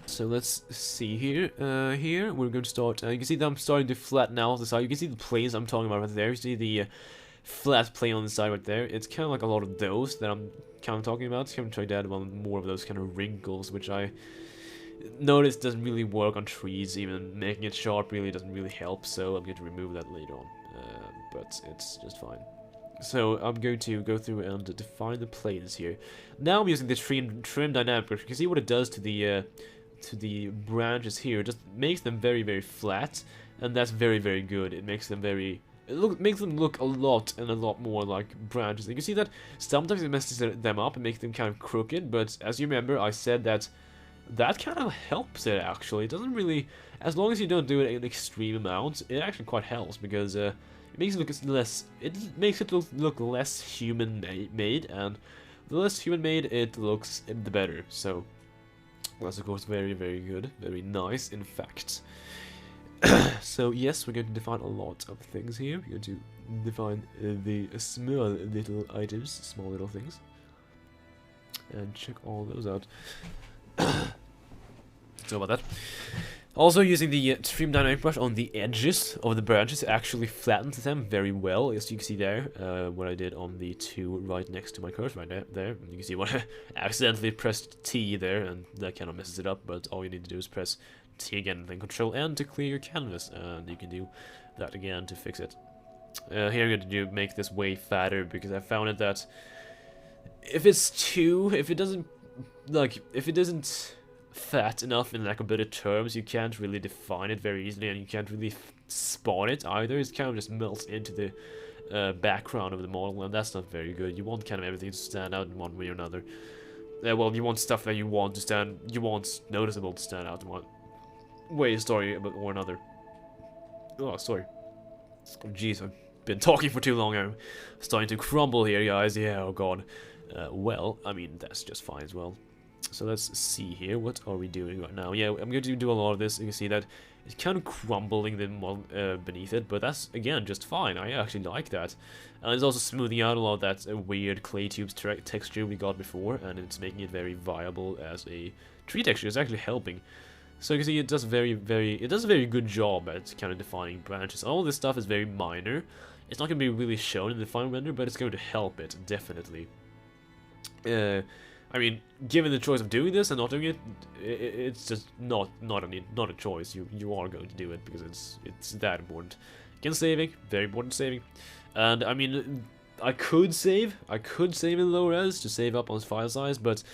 So let's see here. Here we're going to start. You can see that I'm starting to flatten out the side. You can see the planes I'm talking about right there. You see the flat plane on the side right there. It's kind of like a lot of those that I'm kind of talking about. So I'm trying to add more of those kind of wrinkles, which I noticed doesn't really work on trees. Even making it sharp really doesn't really help. So I'm going to remove that later on. But it's just fine. So I'm going to go through and define the planes here. Now I'm using the trim dynamic brush. You can see what it does to the branches here. It just makes them very, very flat, and that's very, very good. It makes them makes them look a lot more like branches. You can see that sometimes it messes them up and makes them kind of crooked, but as you remember, I said that kind of helps it actually. It doesn't really, as long as you don't do it in extreme amounts, it actually quite helps because it makes it look less. It makes it look less human-made, and the less human-made it looks, the better. So that's of course very, very good, very nice, in fact. So yes, we're going to define a lot of things here. We're going to define the small little items, small little things, and check all those out. So about that. Also using the trim dynamic brush on the edges of the branches actually flattens them very well, as you can see there, what I did on the two right next to my cursor right there. You can see what I accidentally pressed T there, and that kind of messes it up, but all you need to do is press T again and then Control N to clear your canvas, and you can do that again to fix it. Here I'm going to make this way fatter, because I found it that if it isn't fat enough in like a bit of terms, you can't really define it very easily, and you can't really spawn it either. It kind of just melts into the background of the model, and that's not very good. You want kind of everything to stand out in one way or another. Well, you want stuff that you want noticeable to stand out in one way, or another. Oh, sorry. Jeez, I've been talking for too long. I'm starting to crumble here, guys. Yeah, oh god. Well, I mean, that's just fine as well. So let's see here, what are we doing right now? Yeah, I'm going to do a lot of this. You can see that it's kind of crumbling the model beneath it, but that's, again, just fine. I actually like that. And it's also smoothing out a lot of that weird clay tubes texture we got before, and it's making it very viable as a tree texture. It's actually helping. So you can see it does a very good job at kind of defining branches. All this stuff is very minor. It's not going to be really shown in the final render, but it's going to help it, definitely. I mean, given the choice of doing this and not doing it, it's just not a choice. You are going to do it because it's that important. Again, saving, very important saving. And I mean, I could save in low res to save up on file size, but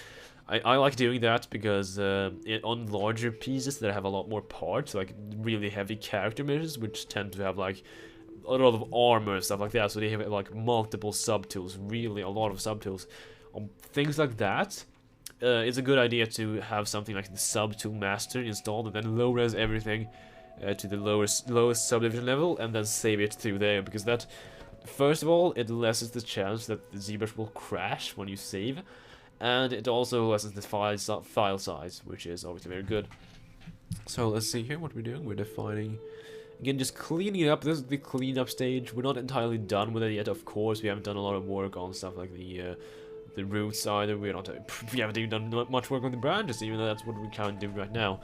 I like doing that because on larger pieces that have a lot more parts, like really heavy character images, which tend to have like a lot of armor and stuff like that, so they have like multiple subtools, really a lot of subtools. On things like that, it's a good idea to have something like the subtool master installed and then low-res everything to the lowest subdivision level and then save it through there, because that, first of all, it lessens the chance that the ZBrush will crash when you save, and it also lessens the file size, which is obviously very good. So let's see here what we're doing. We're defining, again, just cleaning it up. This is the cleanup stage. We're not entirely done with it yet, of course. We haven't done a lot of work on stuff like the roots either. We haven't even done much work on the branches, even though that's what we kind of do right now.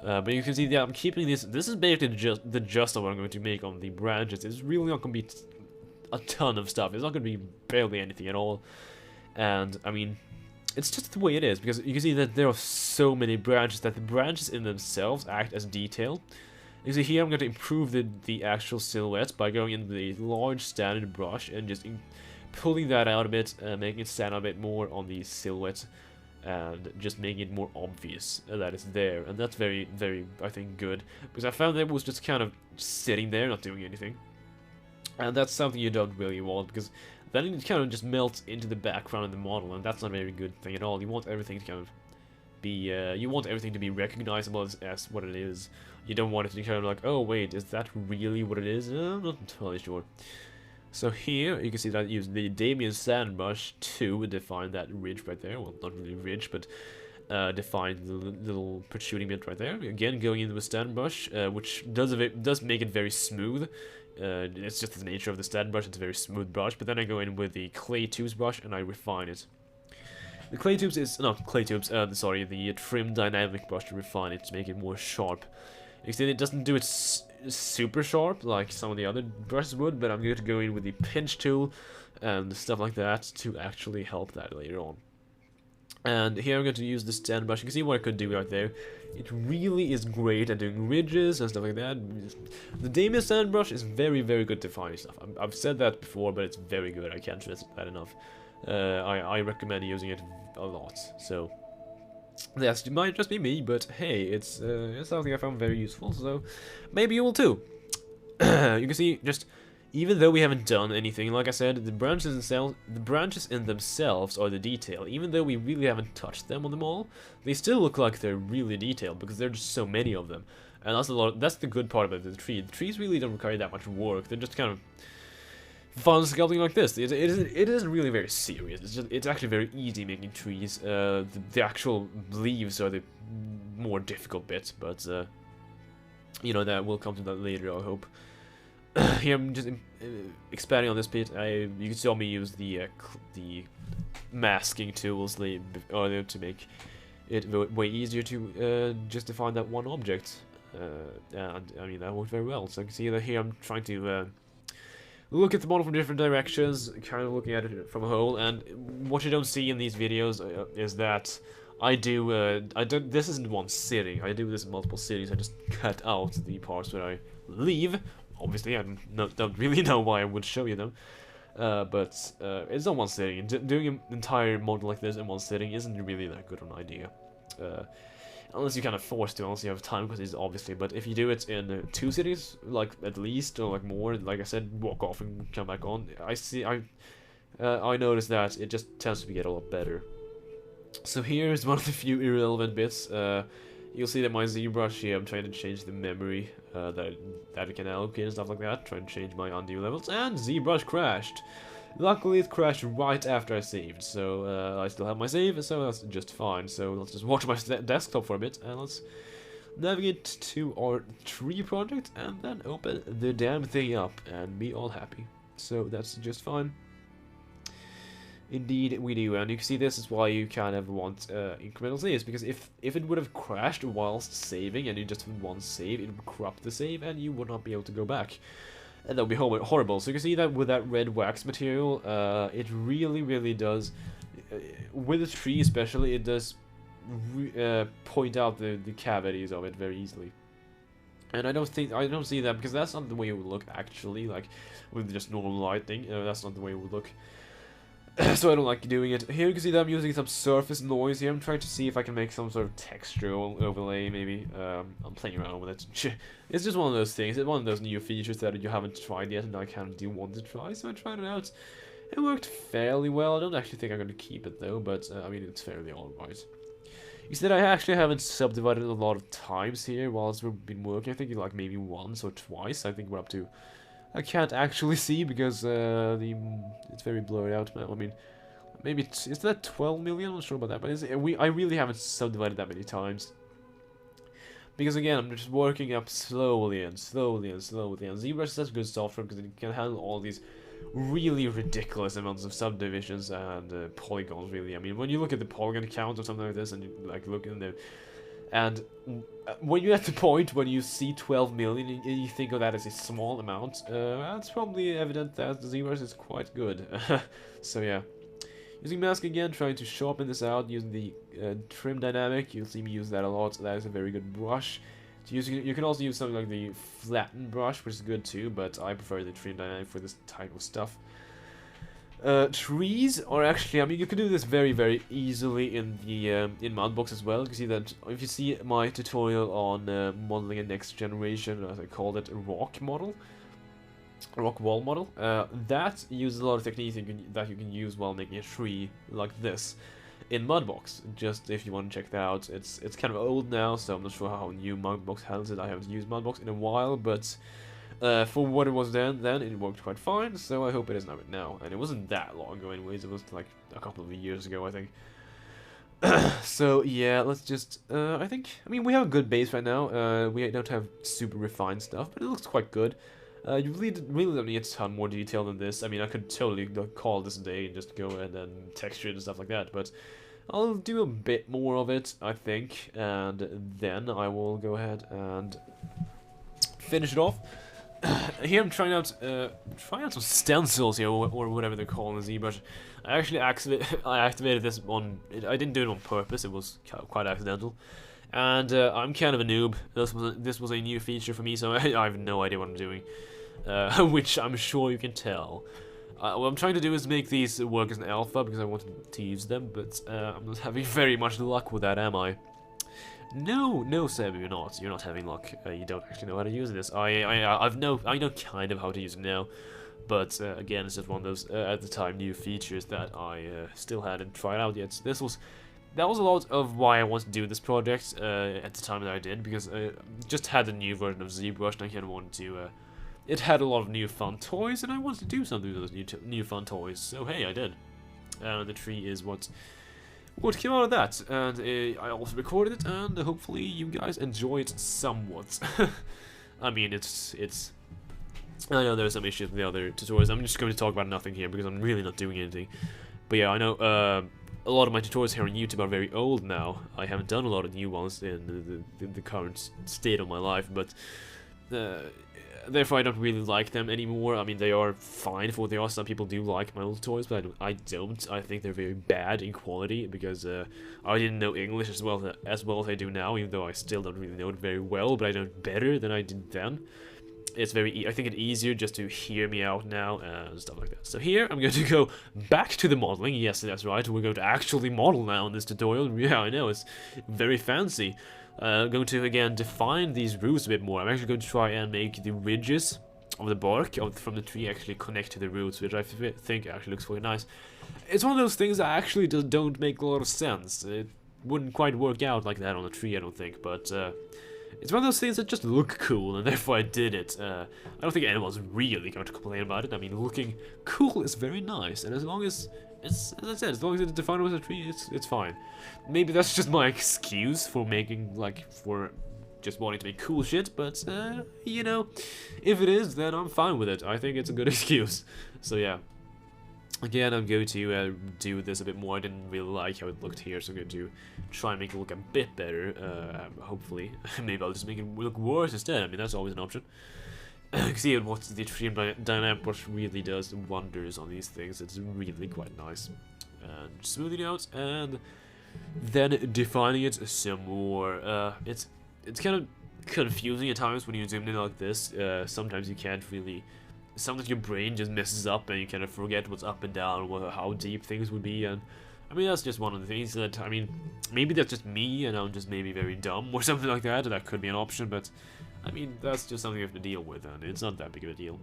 But you can see that I'm keeping this. This is basically just what I'm going to make on the branches. It's really not going to be a ton of stuff. It's not going to be barely anything at all. And, I mean, it's just the way it is, because you can see that there are so many branches that the branches in themselves act as detail. You see here I'm going to improve the actual silhouette by going in with a large standard brush and just pulling that out a bit, making it stand out a bit more on the silhouette, and just making it more obvious that it's there. And that's very, very, I think, good, because I found that it was just kind of sitting there, not doing anything. And that's something you don't really want, because then it kind of just melts into the background of the model, and that's not a very good thing at all. You want everything to kind of be, you want everything to be recognizable as what it is. You don't want it to be kind of like, oh wait, is that really what it is? I'm not entirely sure. So here, you can see that I use the Damien sand brush to define that ridge right there. Well, not really ridge, but define the little protruding bit right there. Again, going in with sand brush, which does make it very smooth. It's just the nature of the sand brush, it's a very smooth brush. But then I go in with the clay tubes brush and I refine it. The clay tubes is, not clay tubes, sorry, the trim dynamic brush to refine it, to make it more sharp. Except it doesn't do it super sharp like some of the other brushes would, but I'm going to go in with the pinch tool and stuff like that to actually help that later on. And here I'm going to use the stand brush. You can see what I could do right there. It really is great at doing ridges and stuff like that. The Damien sand brush is very, very good at defining stuff. I've said that before, but it's very good. I can't stress that enough. I recommend using it a lot. So yes, it might just be me, but hey, it's something I found very useful, so maybe you will too. You can see, just even though we haven't done anything, like I said, the branches in themselves are the detail. Even though we really haven't touched them on them all, they still look like they're really detailed because there's just so many of them. And that's the good part about the tree. The trees really don't require that much work. They're just kind of fun sculpting like this. It isn't really very serious. It's actually very easy making trees. The actual leaves are the more difficult bit, but you know, that we'll come to that later, I hope. Here I'm just expanding on this bit. You saw me use the masking tools earlier to make it way easier to just define that one object, and I mean that worked very well. So you can see that here I'm trying to look at the model from different directions, kind of looking at it from a whole. And what you don't see in these videos is that I don't. This isn't one sitting. I do this in multiple sittings. I just cut out the parts where I leave. Obviously, I don't really know why I would show you them, but it's not one sitting. Doing an entire model like this in one sitting isn't really that good an idea, unless you're kind of forced to, unless you have time, because it's obviously. But if you do it in 2 sittings, like at least, or like more, like I said, walk off and come back on, I noticed that it just tends to get a lot better. So here's one of the few irrelevant bits. You'll see that my ZBrush here, I'm trying to change the memory that it can allocate and stuff like that. Trying to change my undo levels, and ZBrush crashed. Luckily, it crashed right after I saved, so I still have my save, so that's just fine. So let's just watch my desktop for a bit, and let's navigate to our tree project, and then open the damn thing up, and be all happy. So that's just fine. Indeed we do, and you can see this is why you kind of want incremental saves, because if it would have crashed whilst saving and you just had one save, it would corrupt the save and you would not be able to go back. And that would be horrible. So you can see that with that red wax material, it really does, with the tree especially, it does point out the cavities of it very easily. And I don't see that, because that's not the way it would look actually, like with just normal lighting. That's not the way it would look. So I don't like doing it. Here you can see that I'm using some surface noise here. I'm trying to see if I can make some sort of textural overlay, maybe. I'm playing around with it. It's just one of those things. It's one of those new features that you haven't tried yet, and I kind of do want to try, so I tried it out. It worked fairly well. I don't actually think I'm going to keep it, though, but, I mean, it's fairly alright. You see that I actually haven't subdivided a lot of times here whilst we've been working. I think like maybe once or twice. I think we're up to... I can't actually see because it's very blurred out. I mean, maybe is that 12 million? I'm not sure about that, but I really haven't subdivided that many times. Because again, I'm just working up slowly and slowly and slowly. And ZBrush is such good software because it can handle all these really ridiculous amounts of subdivisions and polygons. Really, I mean, when you look at the polygon count or something like this, and you like look in the And when you're at the point when you see 12 million and you think of that as a small amount, that's probably evident that the ZBrush is quite good. So yeah. Using mask again, trying to sharpen this out, using the trim dynamic. You'll see me use that a lot. That is a very good brush. You can also use something like the flatten brush, which is good too, but I prefer the trim dynamic for this type of stuff. Trees are actually, I mean, you can do this very, very easily in the in Mudbox as well. You can see that if you see my tutorial on modeling a next generation, as I called it, a rock model, a rock wall model, that uses a lot of techniques that you can use while making a tree like this in Mudbox. Just if you want to check that out, it's kind of old now, so I'm not sure how new Mudbox handles it. I haven't used Mudbox in a while, but for what it was then it worked quite fine, so I hope it is now. And it wasn't that long ago anyways, it was like a couple of years ago, I think. So yeah, let's just, I mean, we have a good base right now. We don't have super refined stuff, but it looks quite good. You really don't need a ton more detail than this. I mean, I could totally call this a day and just go ahead and texture it and stuff like that, but I'll do a bit more of it, I think, and then I will go ahead and finish it off. Here I'm trying out some stencils here, or whatever they're called in ZBrush. I actually activated this on. I didn't do it on purpose. It was quite accidental, and I'm kind of a noob. This was a new feature for me, so I have no idea what I'm doing, which I'm sure you can tell. What I'm trying to do is make these work as an alpha because I wanted to use them, but I'm not having very much luck with that, am I? No, Seb, you're not. You're not having luck. You don't actually know how to use this. I know kind of how to use it now, but again, it's just one of those at the time new features that I still hadn't tried out yet. That was a lot of why I wanted to do this project at the time that I did, because I just had a new version of ZBrush and I kind of wanted to. It had a lot of new fun toys, and I wanted to do something with those new fun toys. So hey, I did. The tree is what came out of that, and I also recorded it, and hopefully you guys enjoy it somewhat. I mean, it's. I know there's some issues with the other tutorials. I'm just going to talk about nothing here because I'm really not doing anything. But yeah, I know a lot of my tutorials here on YouTube are very old now. I haven't done a lot of new ones in the current state of my life, but therefore I don't really like them anymore. I mean, they are fine for what they are. Some people do like my old tutorials, but I don't. I think they're very bad in quality because I didn't know English as well as I do now, even though I still don't really know it very well, but I know it better than I did then. It's I think it's easier just to hear me out now and stuff like that. So here I'm going to go back to the modeling. Yes, that's right. We're going to actually model now in this tutorial. Yeah, I know, it's very fancy. Going to again define these roots a bit more. I'm actually going to try and make the ridges of the bark from the tree actually connect to the roots, which I think actually looks quite nice. It's one of those things that actually don't make a lot of sense. It wouldn't quite work out like that on a tree, I don't think, but it's one of those things that just look cool, and therefore I did it. I don't think anyone's really going to complain about it. I mean, looking cool is very nice, and as long as it's, as I said, as long as it's defined as a tree, it's fine. Maybe that's just my excuse for making, like, for just wanting to make cool shit, but, you know, if it is, then I'm fine with it. I think it's a good excuse. So, yeah. Again, I'm going to do this a bit more. I didn't really like how it looked here, so I'm going to try and make it look a bit better, hopefully. Maybe I'll just make it look worse instead. I mean, that's always an option. You can see what the trim dynamic brush really does wonders on these things. It's really quite nice. And smoothing it out, and then defining it some more. It's kind of confusing at times when you zoom in like this. Sometimes you can't really... Sometimes your brain just messes up and you kind of forget what's up and down, how deep things would be, and I mean, that's just one of the things that, I mean, maybe that's just me and I'm just maybe very dumb or something like that. That could be an option, but I mean, that's just something you have to deal with, and it's not that big of a deal.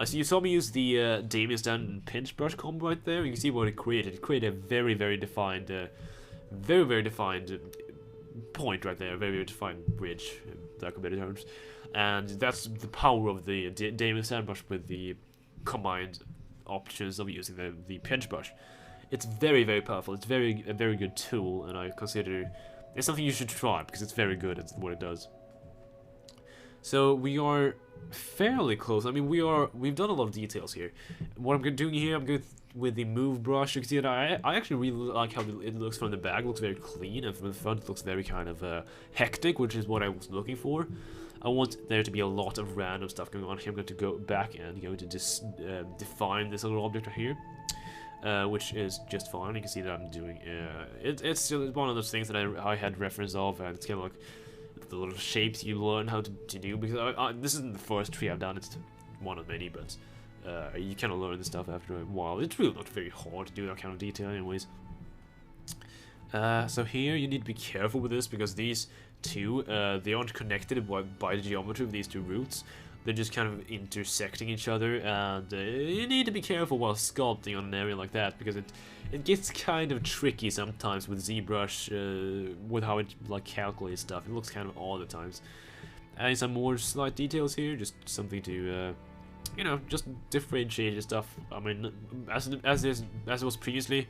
So you saw me use the Damien Stand pinch brush combo right there. You can see what it created. It created a very, very defined point right there, a very, very defined bridge, in lack of better terms. And that's the power of the Damien Stand brush with the combined options of using the pinch brush. It's very, very powerful. It's a very good tool, and I consider it's something you should try because it's very good at what it does. So we are fairly close. I mean, we've done a lot of details here. What I'm doing here, I'm going with the move brush. You can see that I actually really like how it looks from the back. It looks very clean, and from the front it looks very kind of hectic, which is what I was looking for. I want there to be a lot of random stuff going on here. I'm going to go back and going to just define this little object right here. Which is just fine. You can see that I'm doing it's one of those things that I had reference of, and it's kind of like the little shapes you learn how to do, because this isn't the first tree I've done, it's one of many, but you kind of learn the stuff after a while. It's really not very hard to do that kind of detail anyways. So here you need to be careful with this, because these two, they aren't connected by the geometry of these two roots. They're just kind of intersecting each other, and you need to be careful while sculpting on an area like that, because it gets kind of tricky sometimes with ZBrush, with how it like calculates stuff. It looks kind of odd at times. Adding some more slight details here, just something to you know, just differentiate your stuff. I mean, as it was previously,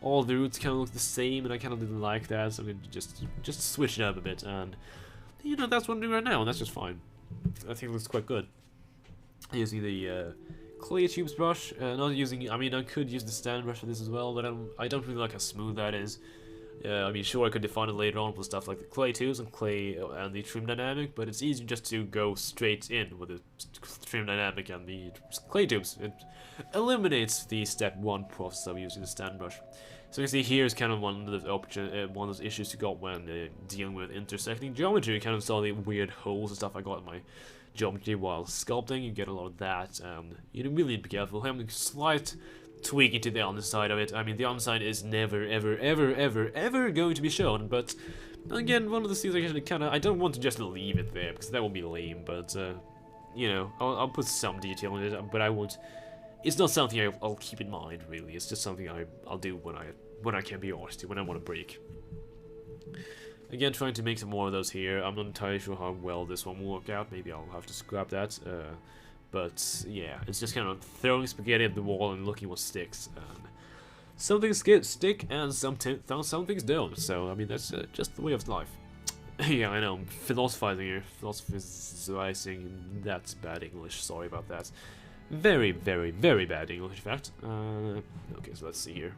all the roots kind of look the same, and I kind of didn't like that, so I'm going to just switch it up a bit, and you know, that's what I'm doing right now, and that's just fine. I think it looks quite good. Using the clay tubes brush, not using. I mean, I could use the stand brush for this as well, but I don't really like how smooth that is. I mean, sure, I could define it later on with stuff like the clay tubes and clay and the trim dynamic, but it's easy just to go straight in with the trim dynamic and the clay tubes. It eliminates the step 1 process of using the stand brush. So you can see here is kind of one of those issues you got when dealing with intersecting geometry. You kind of saw the weird holes and stuff I got in my geometry while sculpting. You get a lot of that, and you really need to be careful. Having a slight tweaking to the underside of it. I mean, the underside is never, ever, ever, ever, ever going to be shown, but again, one of the things I kind of, I don't want to just leave it there, because that would be lame, but, you know, I'll put some detail in it, but I won't. It's not something I'll keep in mind, really. It's just something I'll do when I can be asked to, when I want to break. Again, trying to make some more of those here. I'm not entirely sure how well this one will work out. Maybe I'll have to scrap that. But yeah, it's just kind of throwing spaghetti at the wall and looking what sticks. Some things stick and some things don't. So I mean, that's just the way of life. Yeah, I know. I'm philosophizing here. Philosophizing. That's bad English. Sorry about that. Very, very, very bad English, in fact. Okay, so let's see here.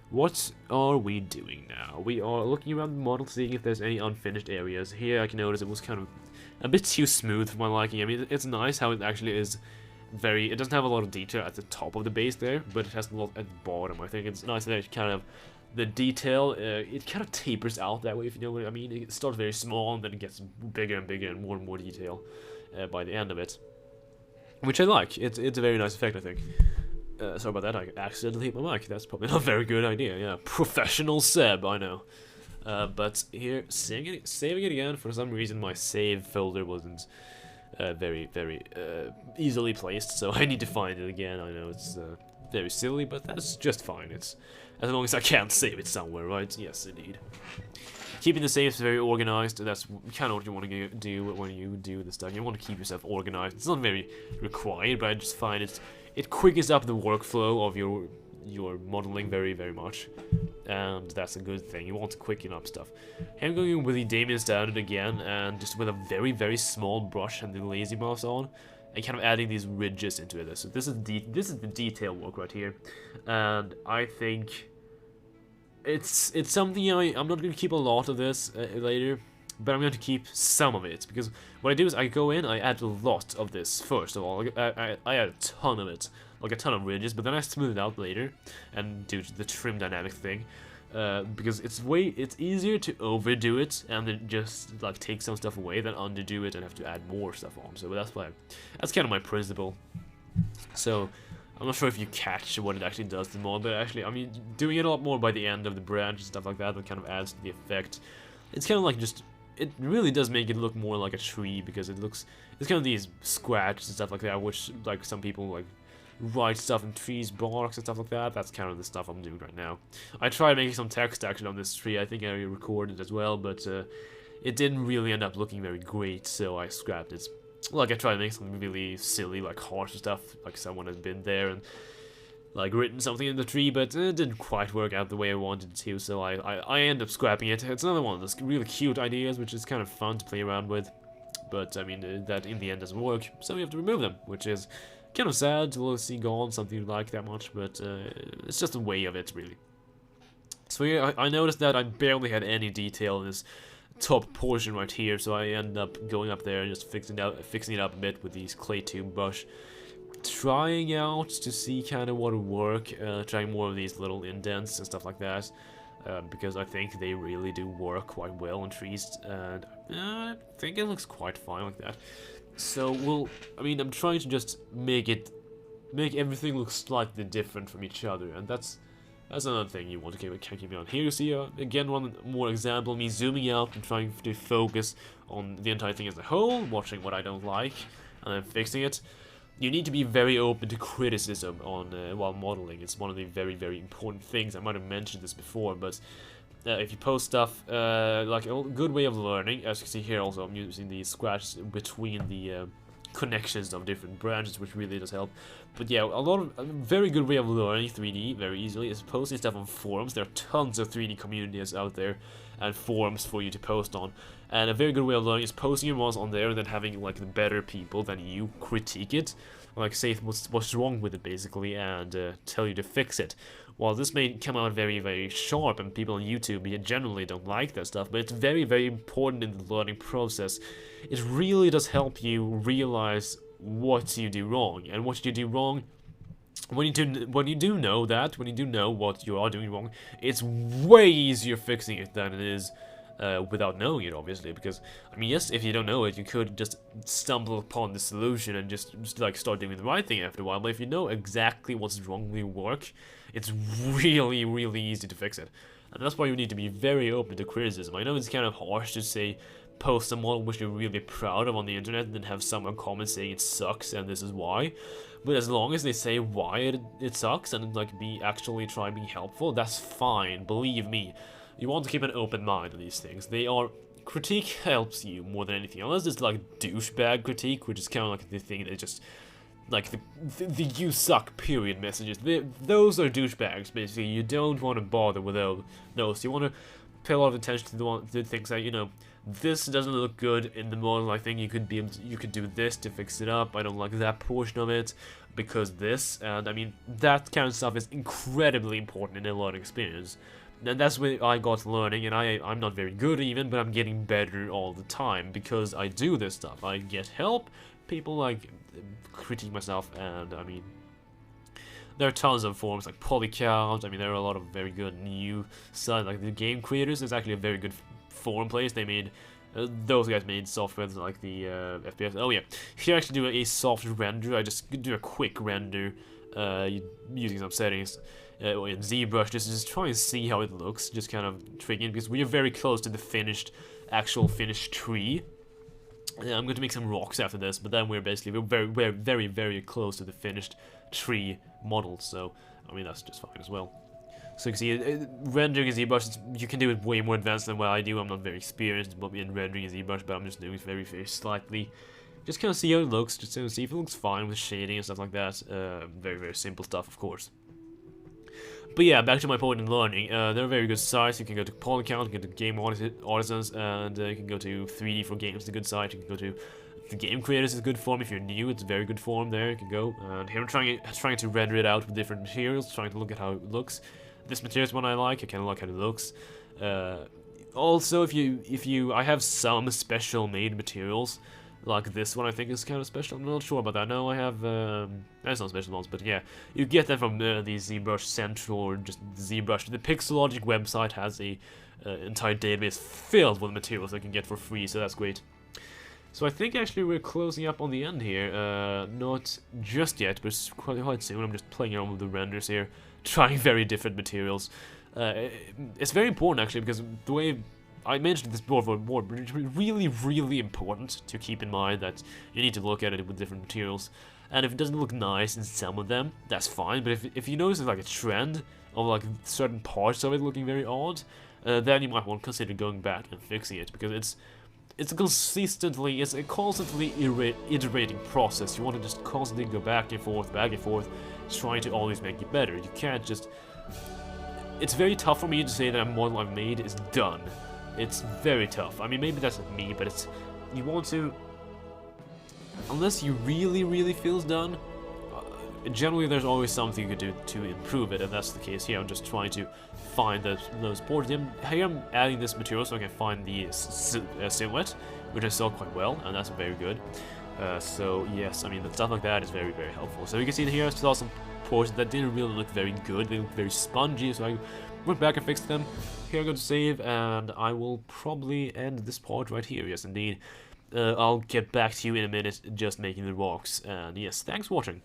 What are we doing now? We are looking around the model, seeing if there's any unfinished areas. Here I can notice it was kind of a bit too smooth for my liking. I mean, it's nice how it actually is very... It doesn't have a lot of detail at the top of the base there, but it has a lot at the bottom. I think it's nice that it kind of... The detail, it kind of tapers out that way, if you know what I mean. It starts very small, and then it gets bigger and bigger and more detail by the end of it. Which I like. It's a very nice effect, I think. Sorry about that, I accidentally hit my mic. That's probably not a very good idea, yeah. Professional Seb, I know. But here, saving it again, for some reason my save folder wasn't very easily placed, so I need to find it again. I know it's very silly, but that's just fine. It's as long as I can save it somewhere, right? Yes, indeed. Keeping the saves very organized, that's kind of what you want to do when you do this stuff. You want to keep yourself organized. It's not very required, but I just find it quickens up the workflow of your modeling very much, and that's a good thing. You want to quicken up stuff. I'm going with the Damien Standard again, and just with a very small brush and the lazy mouse on, and kind of adding these ridges into it. So this is the detail work right here, and I think it's something I'm not going to keep a lot of this later, but I'm going to keep some of it, because what I do is I go in, I add a lot of this first of all. I add a ton of it, like a ton of ridges, but then I smooth it out later and do the trim dynamic thing, because it's easier to overdo it and then just like take some stuff away than underdo it and have to add more stuff on. So that's kind of my principle. So I'm not sure if you catch what it actually does to the mod, but actually, I mean, doing it a lot more by the end of the branch and stuff like that kind of adds to the effect. It's kind of like just, it really does make it look more like a tree, because it's kind of these scratches and stuff like that, which like some people like write stuff in trees, barks and stuff like that. That's kind of the stuff I'm doing right now. I tried making some text actually on this tree. I think I recorded as well, but it didn't really end up looking very great, so I scrapped it. Like, I tried to make something really silly, like harsh stuff, like someone had been there and like written something in the tree, but it didn't quite work out the way I wanted it to, so I end up scrapping it. It's another one of those really cute ideas, which is kind of fun to play around with. but I mean, that in the end doesn't work, so we have to remove them, which is kind of sad to see gone, something you like that much, but it's just a way of it, really. So here, I noticed that I barely had any detail in this top portion right here, so I end up going up there and just fixing it up a bit with these clay tube brush, trying out to see kind of what would work, trying more of these little indents and stuff like that, because I think they really do work quite well on trees, and I think it looks quite fine like that. So I mean, I'm trying to just make everything look slightly different from each other, and that's another thing you want to keep on. Here you see, again, one more example, me zooming out and trying to focus on the entire thing as a whole, watching what I don't like, and then fixing it. You need to be very open to criticism on while modeling. It's one of the very, very important things. I might have mentioned this before, but if you post stuff, like a good way of learning, as you can see here also, I'm using the scratch between the connections of different branches, which really does help. But yeah, a very good way of learning 3D very easily is posting stuff on forums. There are tons of 3D communities out there and forums for you to post on, and a very good way of learning is posting your models on there and then having like the better people than you critique it, like say what's wrong with it basically, and tell you to fix it. While this may come out very, very sharp, and people on YouTube generally don't like that stuff, but it's very, very important in the learning process. It really does help you realize what you do wrong, and what you do wrong, when you do know what you are doing wrong, it's way easier fixing it than it is without knowing it, obviously, because, I mean, yes, if you don't know it, you could just stumble upon the solution and just like start doing the right thing after a while, but if you know exactly what's wrong with your work, it's really, really easy to fix it. And that's why you need to be very open to criticism. I know it's kind of harsh to say, post a model which you're really proud of on the internet and then have someone comment saying it sucks and this is why, but as long as they say why it sucks and like actually try being helpful, that's fine, believe me. You want to keep an open mind on these things. Critique helps you more than anything, unless it's like douchebag critique, which is kind of like the thing that just like the you suck period messages. Those are douchebags basically. You don't want to bother with those. You want to pay a lot of attention to the things that, you know, this doesn't look good in the model. I think you could do this to fix it up. I don't like that portion of it because this, and I mean that kind of stuff is incredibly important in a learning experience. And that's where I got learning, and I'm not very good even, but I'm getting better all the time because I do this stuff. I get help, people like critique myself, and I mean, there are tons of forums like Polycount. I mean, there are a lot of very good new sites, like the Game Creators is actually a very good forum place. They made, those guys made software like the FPS. Oh yeah, here I actually do a soft render. I just do a quick render using some settings in Zbrush, just try and see how it looks, just kind of tricking, because we are very close to the actual finished tree. I'm going to make some rocks after this, but then we're very, very close to the finished tree model, so I mean that's just fine as well. So you can see, rendering in ZBrush, you can do it way more advanced than what I do. I'm not very experienced in rendering in ZBrush, but I'm just doing it very, very slightly. Just kind of see how it looks, just to see if it looks fine with shading and stuff like that. Very, very simple stuff, of course. But yeah, back to my point in learning. There are very good sites. You can go to Polycount, you can go to Game Artisans, and you can go to 3D for Games, it's a good site. You can go to the Game Creators, is a good forum. If you're new, it's a very good forum there. You can go. And here I'm trying to render it out with different materials, trying to look at how it looks. This material is one I like. I kind of like how it looks. Also, I have some special made materials. Like this one, I think is kind of special. I'm not sure about that. No, I have there's some special ones, but yeah, you get them from the ZBrush Central or just ZBrush. The Pixelogic website has a entire database filled with materials that you can get for free, so that's great. So I think actually we're closing up on the end here. Not just yet, but quite soon. I'm just playing around with the renders here, trying very different materials. It's very important actually, because the way I mentioned this before, but it's really, really important to keep in mind that you need to look at it with different materials. And if it doesn't look nice in some of them, that's fine. But if you notice like a trend of like certain parts of it looking very odd, then you might want to consider going back and fixing it, because it's a constantly iterating process. You want to just constantly go back and forth, trying to always make it better. You can't just. It's very tough for me to say that a model I've made is done. It's very tough. I mean, maybe that's me, but you want to unless you really feel done, generally there's always something you could do to improve it, and that's the case here. I'm just trying to find those borders. Here I'm adding this material so I can find the silhouette, which I saw quite well, and that's very good. So yes, I mean, the stuff like that is very helpful. So you can see in here I saw some portions that didn't really look very good. They looked very spongy, so I went back and fixed them. Here I'm going to save, and I will probably end this part right here. Yes, indeed. I'll get back to you in a minute, just making the rocks. And yes, thanks for watching.